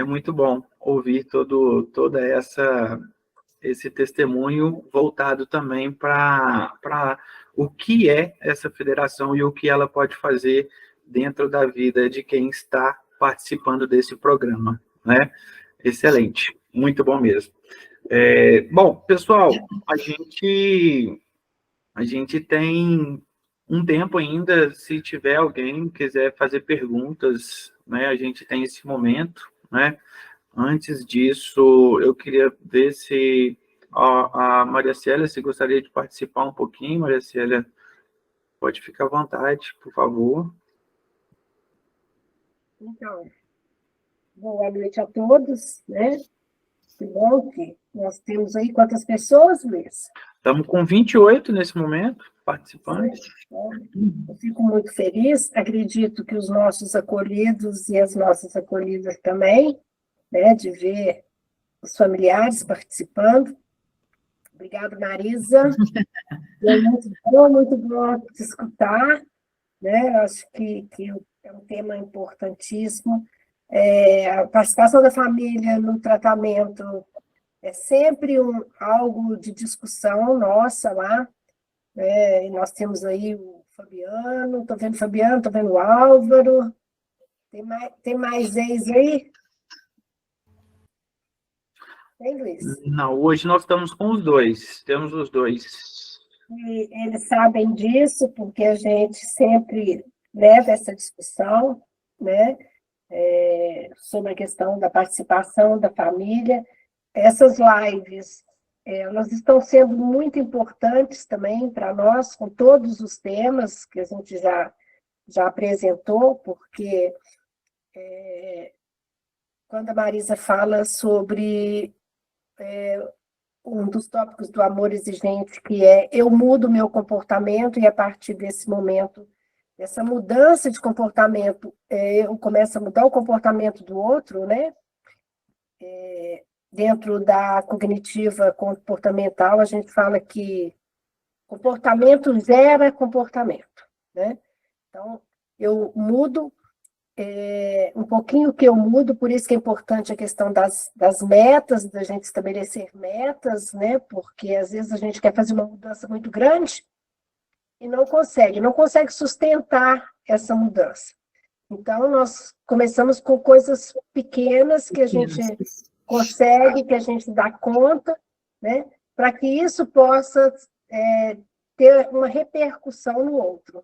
muito bom ouvir toda esse testemunho voltado também para o que é essa federação e o que ela pode fazer dentro da vida de quem está participando desse programa, né? Excelente, muito bom mesmo. Bom, pessoal, a gente tem um tempo ainda, se tiver alguém que quiser fazer perguntas, né? A gente tem esse momento, né? Antes disso, eu queria ver se a Maria Célia, se gostaria de participar um pouquinho. Maria Célia, pode ficar à vontade, por favor. Então, boa noite a todos, né? Que bom que nós temos aí quantas pessoas, Luiz? Estamos com 28 nesse momento, participantes. Eu fico muito feliz, acredito que os nossos acolhidos e as nossas acolhidas também, né, de ver os familiares participando. Obrigada, Marisa. É muito bom te escutar, né? Acho que é um tema importantíssimo. A participação da família no tratamento é sempre algo de discussão nossa lá. E nós temos aí o Fabiano, estou vendo o Fabiano, estou vendo o Álvaro. Tem mais ex aí? Tem, Luiz? Não, hoje nós estamos com os dois, temos os dois. E eles sabem disso, porque a gente sempre leva essa discussão, né, sobre a questão da participação da família. Essas lives, elas estão sendo muito importantes também para nós, com todos os temas que a gente já apresentou, porque quando a Marisa fala sobre um dos tópicos do amor exigente, que é eu mudo meu comportamento e a partir desse momento dessa mudança de comportamento, eu começo a mudar o comportamento do outro, né? Dentro da cognitiva comportamental, a gente fala que comportamento gera comportamento, né? Então, eu mudo um pouquinho que eu mudo, por isso que é importante a questão das metas, da gente estabelecer metas, né? Porque às vezes a gente quer fazer uma mudança muito grande e não consegue sustentar essa mudança. Então, nós começamos com coisas pequenas que a gente consegue, que a gente dá conta, né? Para que isso possa ter uma repercussão no outro.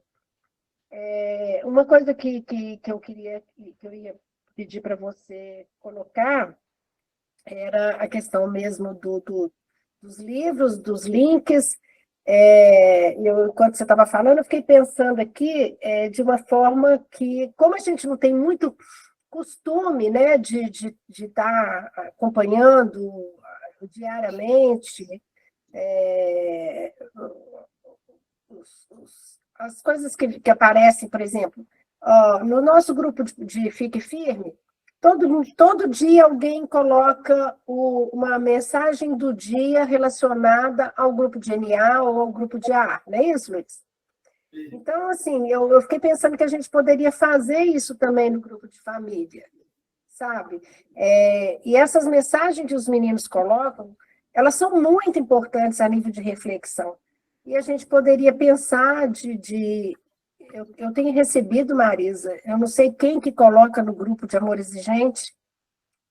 Uma coisa que eu ia pedir para você colocar era a questão mesmo dos livros, dos links. Enquanto você estava falando, eu fiquei pensando aqui de uma forma que, como a gente não tem muito costume, né, de estar acompanhando diariamente as coisas que aparecem, por exemplo, no nosso grupo de Fique Firme, todo dia alguém coloca uma mensagem do dia relacionada ao grupo de NA ou ao grupo de AA, não é isso, Luiz? Então, assim, eu fiquei pensando que a gente poderia fazer isso também no grupo de família, sabe? E essas mensagens que os meninos colocam, elas são muito importantes a nível de reflexão. E a gente poderia pensar eu tenho recebido, Marisa, eu não sei quem que coloca no grupo de Amor Exigente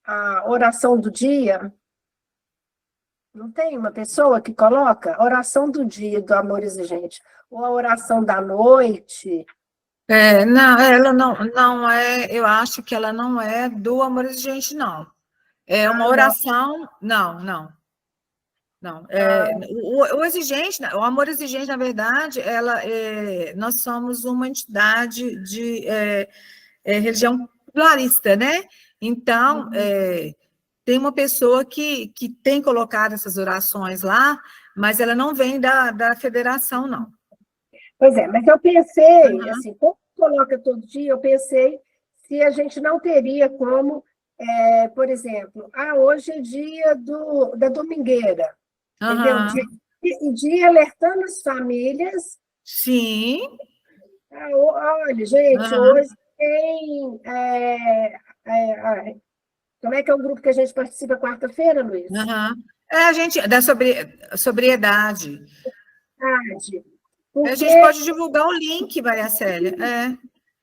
a oração do dia. Não tem uma pessoa que coloca a oração do dia do Amor Exigente, ou a oração da noite. Não, ela não é, eu acho que ela não é do Amor Exigente, não. É uma oração, não. O exigente, o Amor Exigente, na verdade, nós somos uma entidade de religião pluralista, né? Então, tem uma pessoa que tem colocado essas orações lá, mas ela não vem da federação, não. Pois é, mas eu pensei, assim, como coloca todo dia, eu pensei se a gente não teria como, por exemplo, hoje é dia da domingueira, entendeu? Dia alertando as famílias. Sim. Olha, gente, hoje tem... como é que é o grupo que a gente participa quarta-feira, Luiz? A gente, da sobriedade. Porque a gente pode divulgar o link, Maria Célia.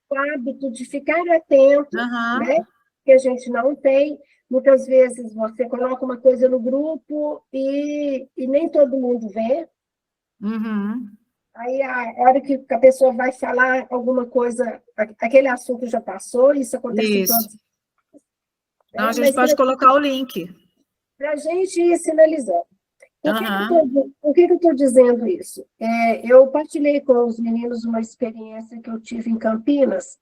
O hábito de ficar atento, né? Que a gente não tem. Muitas vezes você coloca uma coisa no grupo e nem todo mundo vê. Aí, a hora que a pessoa vai falar alguma coisa, aquele assunto já passou, isso acontece em todos. Não, a gente pode colocar o link. Para a gente ir sinalizando. Por que eu estou dizendo isso? Eu partilhei com os meninos uma experiência que eu tive em Campinas,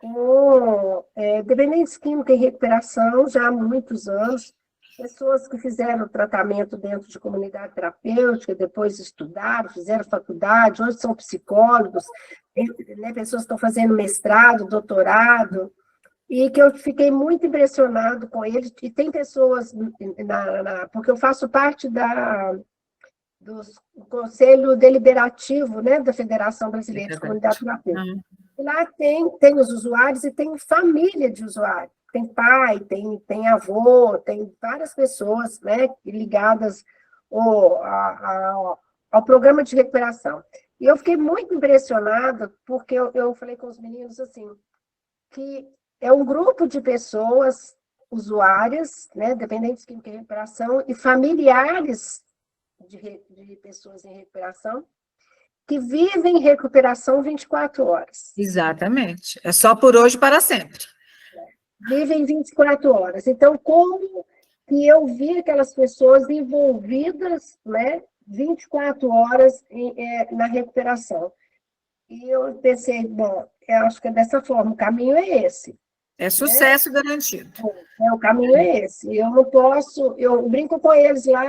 com dependentes químicos em recuperação, já há muitos anos, pessoas que fizeram tratamento dentro de comunidade terapêutica, depois estudaram, fizeram faculdade, hoje são psicólogos, né, pessoas que estão fazendo mestrado, doutorado, e que eu fiquei muito impressionado com eles, e tem pessoas, porque eu faço parte do Conselho Deliberativo, né, da Federação Brasileira de Comunidade Terapêutica. Lá tem os usuários e tem família de usuários, tem pai, tem avô, tem várias pessoas, né, ligadas ao programa de recuperação. E eu fiquei muito impressionada, porque eu falei com os meninos assim, que é um grupo de pessoas usuárias, né, dependentes de recuperação, e familiares de pessoas em recuperação, que vivem em recuperação 24 horas. Exatamente. É só por hoje para sempre. Vivem 24 horas. Então, como que eu vi aquelas pessoas envolvidas, né, 24 horas na recuperação? E eu pensei, bom, eu acho que é dessa forma, o caminho é esse. É sucesso garantido. O caminho é esse. Eu não posso, eu brinco com eles lá,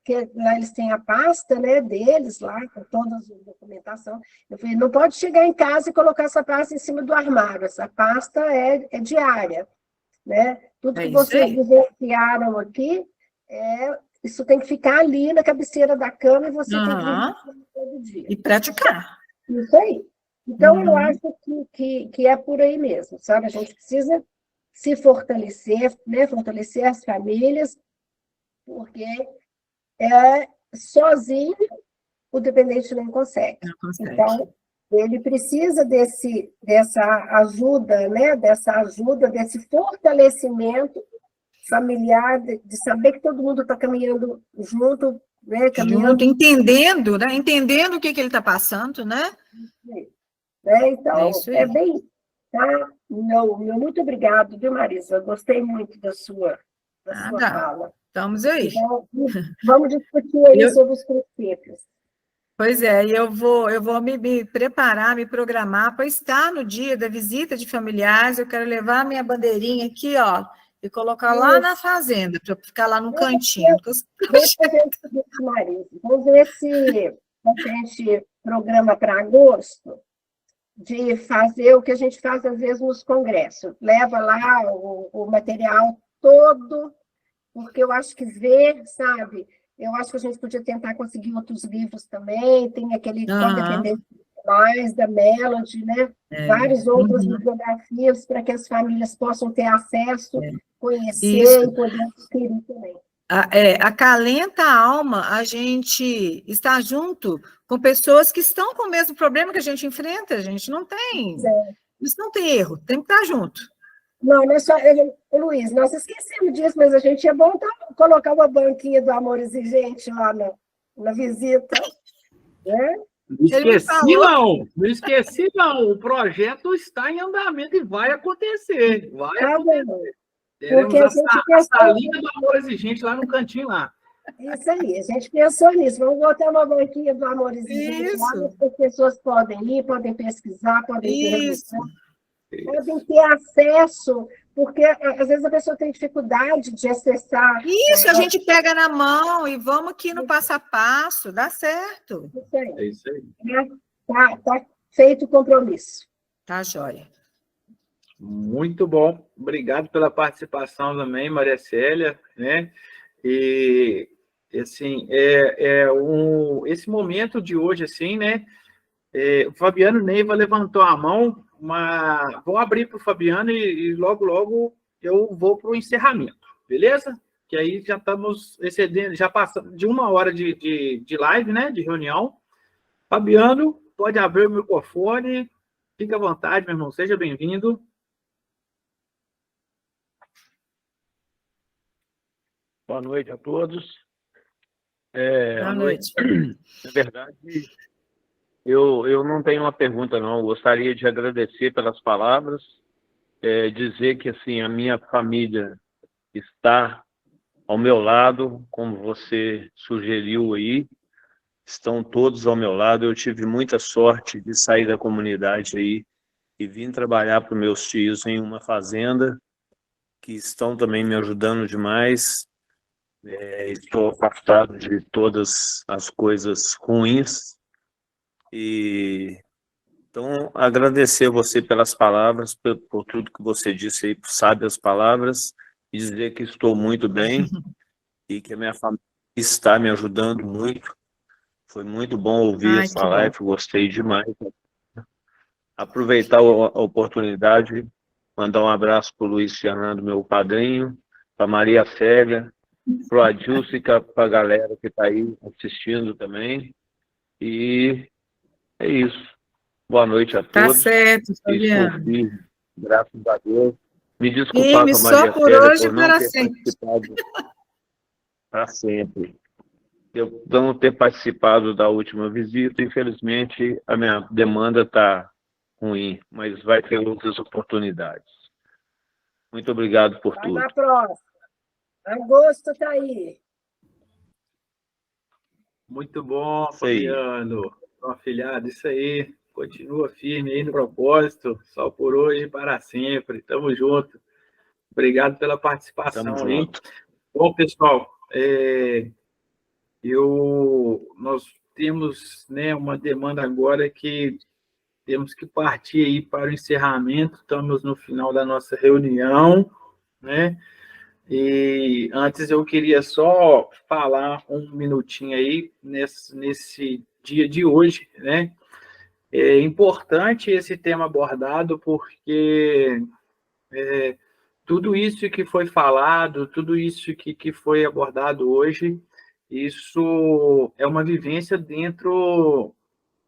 que lá eles têm a pasta, né, deles lá, com toda a documentação. Eu falei, não pode chegar em casa e colocar essa pasta em cima do armário, essa pasta é diária, né? Tudo É que isso vocês aí. vivenciaram aqui, isso tem que ficar ali na cabeceira da cama e você tem que Aham. revisar todo dia. E praticar. Isso aí. Então, eu Uhum. acho que é por aí mesmo, sabe? A gente precisa se fortalecer, né? Fortalecer as famílias, porque sozinho o dependente não consegue. Não consegue. Então, ele precisa dessa ajuda, né? Dessa ajuda, desse fortalecimento familiar, de saber que todo mundo está caminhando junto, né? Junto, entendendo, né? Entendendo o que ele está passando, né? Né? Então, É isso aí. bem, tá? Meu muito obrigado, viu, Marisa? Eu gostei muito da sua fala. Estamos aí. Então, vamos discutir aí sobre os princípios. Pois é, e eu vou me preparar, me programar para estar no dia da visita de familiares. Eu quero levar a minha bandeirinha aqui, ó, e colocar lá na fazenda, para ficar lá no cantinho. Vamos fazer o seguinte, Marisa. Vamos ver se a gente programa para agosto, de fazer o que a gente faz, às vezes, nos congressos. Leva lá o material todo, porque eu acho que ver, sabe? Eu acho que a gente podia tentar conseguir outros livros também, tem aquele Codependência Mais, da Melody, né? Várias outras bibliografias para que as famílias possam ter acesso, conhecer e poder adquirir também. Acalenta a alma a gente estar junto com pessoas que estão com o mesmo problema que a gente enfrenta, a gente não tem. Isso não tem erro, tem que estar junto. Não é só. Luiz, nós esquecemos disso, mas a gente é bom colocar uma banquinha do Amor Exigente lá na visita. Né? Não esqueci, não. O projeto está em andamento e vai acontecer. Vai acontecer. Teremos a salinha do Amor Exigente lá no cantinho lá. Isso aí, a gente pensou nisso. Vamos botar uma banquinha do Amor Exigente lá, as pessoas podem ir, podem pesquisar, podem ter podem ter acesso, porque às vezes a pessoa tem dificuldade de acessar. Isso, a gente pega na mão e vamos aqui no passo a passo, dá certo. Isso aí. É isso aí. Tá feito o compromisso. Tá, joia. Muito bom. Obrigado pela participação também, Maria Célia, né? E, assim, esse momento de hoje, assim, né? O Fabiano Neiva levantou a mão, vou abrir para o Fabiano e logo, logo eu vou para o encerramento, beleza? Que aí já estamos excedendo, já passamos de 1 hora de live, né? De reunião. Fabiano, pode abrir o microfone, fique à vontade, meu irmão, seja bem-vindo. Boa noite a todos. Boa noite. Na verdade, eu não tenho uma pergunta, não. Eu gostaria de agradecer pelas palavras, dizer que assim, a minha família está ao meu lado, como você sugeriu aí, estão todos ao meu lado. Eu tive muita sorte de sair da comunidade aí e vim trabalhar para os meus tios em uma fazenda, que estão também me ajudando demais. Estou afastado de todas as coisas ruins. Então, agradecer a você pelas palavras, por tudo que você disse aí, por sábias palavras, e dizer que estou muito bem e que a minha família está me ajudando muito. Foi muito bom ouvir essa live, gostei demais. Aproveitar a oportunidade, mandar um abraço para o Luiz Fernando, meu padrinho, para Maria Célia, para o Adilcica, para a galera que está aí assistindo também. E é isso. Boa noite a todos. Tá certo, Fabiano. Estou firme, graças a Deus. Me desculpar com a Maria por Célia hoje por não ter participado para sempre. Eu não ter participado da última visita, infelizmente, a minha demanda está ruim, mas vai ter outras oportunidades. Muito obrigado por tudo. Vai na próxima. Agosto está aí. Muito bom, Fabiano. Afilhado, isso aí. Continua firme aí no propósito, só por hoje e para sempre. Tamo junto. Obrigado pela participação Tamo aí. junto. Bom, pessoal, nós temos, né, uma demanda agora que temos que partir aí para o encerramento. Estamos no final da nossa reunião, né? E antes eu queria só falar um minutinho aí nesse dia de hoje, né? É importante esse tema abordado porque tudo isso que foi falado, tudo isso que foi abordado hoje, isso é uma vivência dentro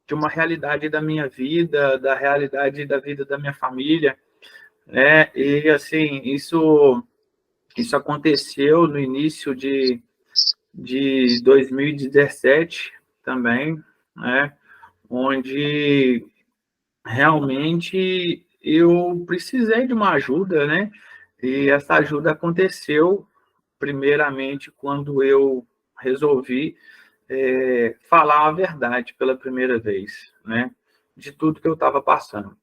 de uma realidade da minha vida, da realidade da vida da minha família, né? E assim, isso aconteceu no início de 2017 também, né? Onde realmente eu precisei de uma ajuda, né? E essa ajuda aconteceu primeiramente quando eu resolvi falar a verdade pela primeira vez, né? De tudo que eu estava passando.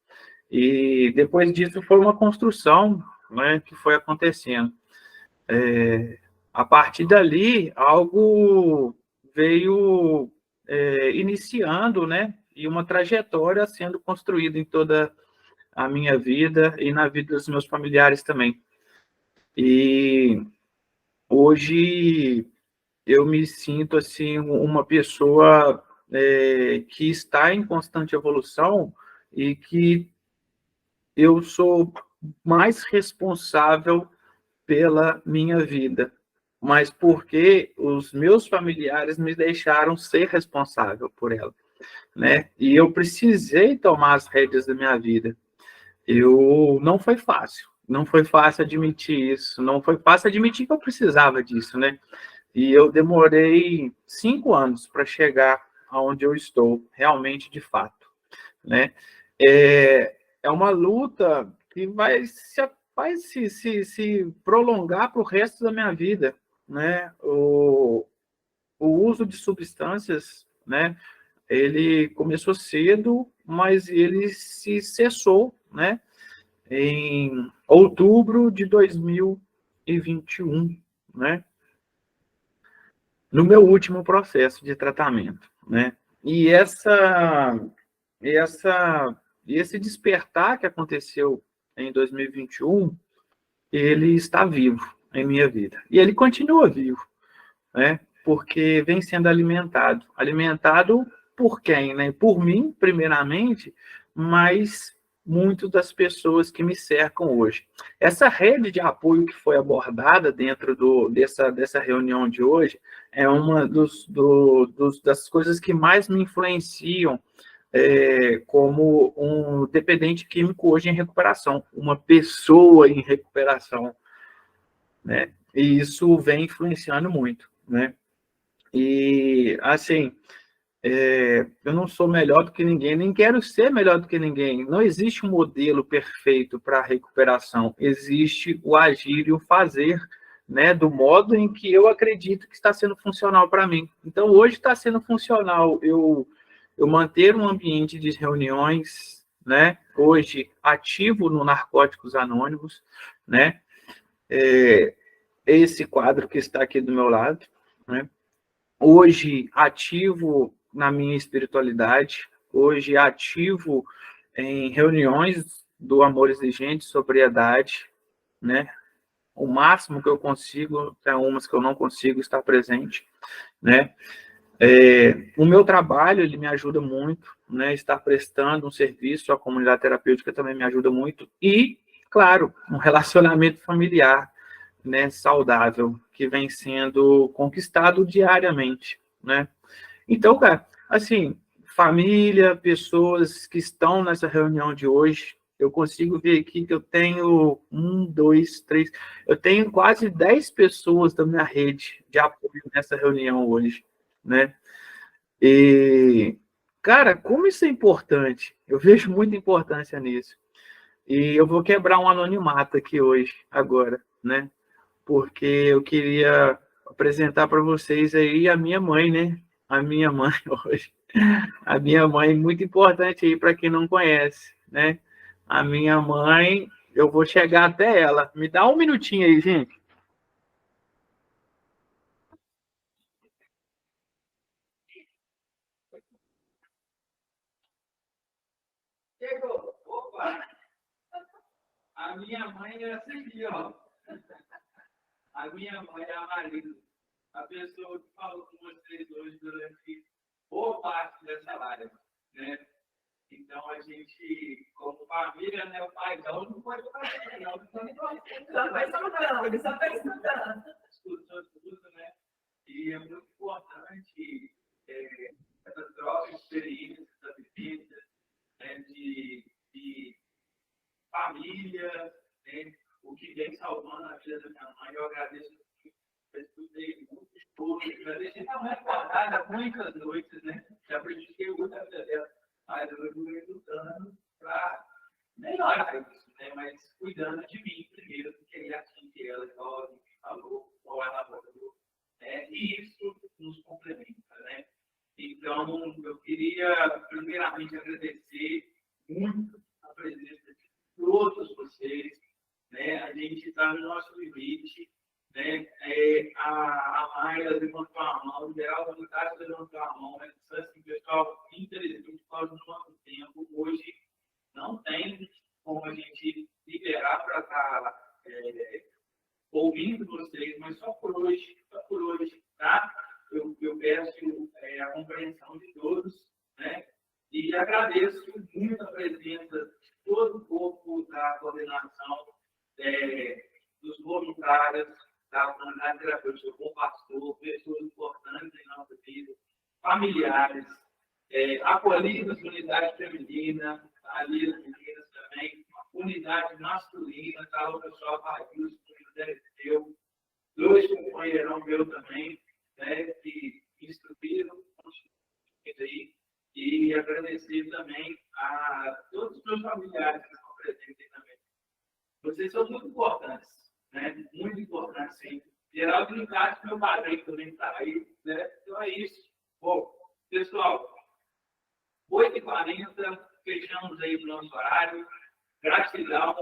E depois disso foi uma construção, né, que foi acontecendo. A partir dali, algo veio iniciando, né? E uma trajetória sendo construída em toda a minha vida e na vida dos meus familiares também. E hoje eu me sinto assim uma pessoa que está em constante evolução e que eu sou mais responsável pela minha vida, mas porque os meus familiares me deixaram ser responsável por ela, né? E eu precisei tomar as rédeas da minha vida. Não foi fácil admitir isso, não foi fácil admitir que eu precisava disso, né? E eu demorei 5 anos para chegar aonde eu estou, realmente, de fato, né? É uma luta que vai se prolongar para o resto da minha vida, né? O uso de substâncias, né? Ele começou cedo, mas ele se cessou, né? Em outubro de 2021, né? No meu último processo de tratamento, né? E esse despertar que aconteceu em 2021, ele está vivo em minha vida. E ele continua vivo, né? Porque vem sendo alimentado. Alimentado por quem, né? Por mim, primeiramente, mas muitas das pessoas que me cercam hoje. Essa rede de apoio que foi abordada dentro dessa reunião de hoje é uma das coisas que mais me influenciam como um dependente químico hoje em recuperação, uma pessoa em recuperação, né? E isso vem influenciando muito, né? E, assim, eu não sou melhor do que ninguém, nem quero ser melhor do que ninguém. Não existe um modelo perfeito para a recuperação. Existe o agir e o fazer, né, do modo em que eu acredito que está sendo funcional para mim. Então, hoje está sendo funcional eu manter um ambiente de reuniões, né, hoje ativo no Narcóticos Anônimos, né, esse quadro que está aqui do meu lado, né, hoje ativo na minha espiritualidade, hoje ativo em reuniões do Amor Exigente, Sobriedade, né? O máximo que eu consigo, tem umas que eu não consigo estar presente, né? O meu trabalho, ele me ajuda muito, né? Estar prestando um serviço à comunidade terapêutica também me ajuda muito. E, claro, um relacionamento familiar, né? Saudável, que vem sendo conquistado diariamente, né? Então, cara, assim, família, pessoas que estão nessa reunião de hoje, eu consigo ver aqui que eu tenho 1, 2, 3, eu tenho quase 10 pessoas da minha rede de apoio nessa reunião hoje, né? E, cara, como isso é importante, eu vejo muita importância nisso. E eu vou quebrar um anonimato aqui hoje, agora, né? Porque eu queria apresentar para vocês aí a minha mãe, né? A minha mãe hoje. A minha mãe, muito importante aí para quem não conhece, né? A minha mãe, eu vou chegar até ela. Me dá um minutinho aí, gente. Chegou. Opa! A minha mãe é essa aqui, ó. A minha mãe é a Marisa, a pessoa que falou com vocês hoje durante boa parte dessa live, né? Então, a gente, como família, né, o paizão não pode fazer, não. Ele só está escutando. Escutou tudo, né? E é muito importante essa troca de experiências, essa vivência, né, de família, né? O que vem salvando a vida da minha mãe. Eu agradeço muito. Eu estudei muito estudo, já deixei a mãe acordada muitas noites, né? Já prejudiciei muito a vida dela. Mas eu estou lutando para melhorar isso, né? Mas cuidando de mim primeiro, porque ele atinge ela, igual a gente falou, igual ela falou, né? E isso nos complementa, né? Então, eu queria primeiramente agradecer muito a presença de todos vocês, né? A gente está no nosso limite, né? A Mayra levantou a mão, o Geraldo Lucas levantou a mão, mas assim, pessoal, infelizmente, por causa do nosso tempo, hoje não tem como a gente liberar para estar ouvindo vocês, mas só por hoje, tá? Eu peço a compreensão de todos, né? E agradeço muito a presença de todo o corpo da coordenação, dos voluntários, da comunidade terapêutica, como pastor, pessoas importantes em nossa vida, familiares, acolhidas, unidade feminina, ali as meninas também, unidade masculina, tá? O pessoal Raius, o dois companheirão meu também, né, que instruíram aí, e agradecer também a todos os meus familiares que estão presentes também. Vocês são muito importantes, né? Muito importantes, sim. Geraldo Nicásio, meu padrinho, também está aí, né? Então é isso. Bom, pessoal, 8h40, fechamos aí o nosso horário. Gratidão,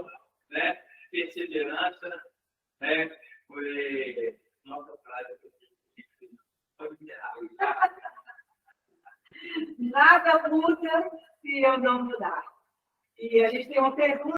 né? Perseverança, né? Foi nossa frase. Nada muda se eu não mudar. E a gente tem uma pergunta.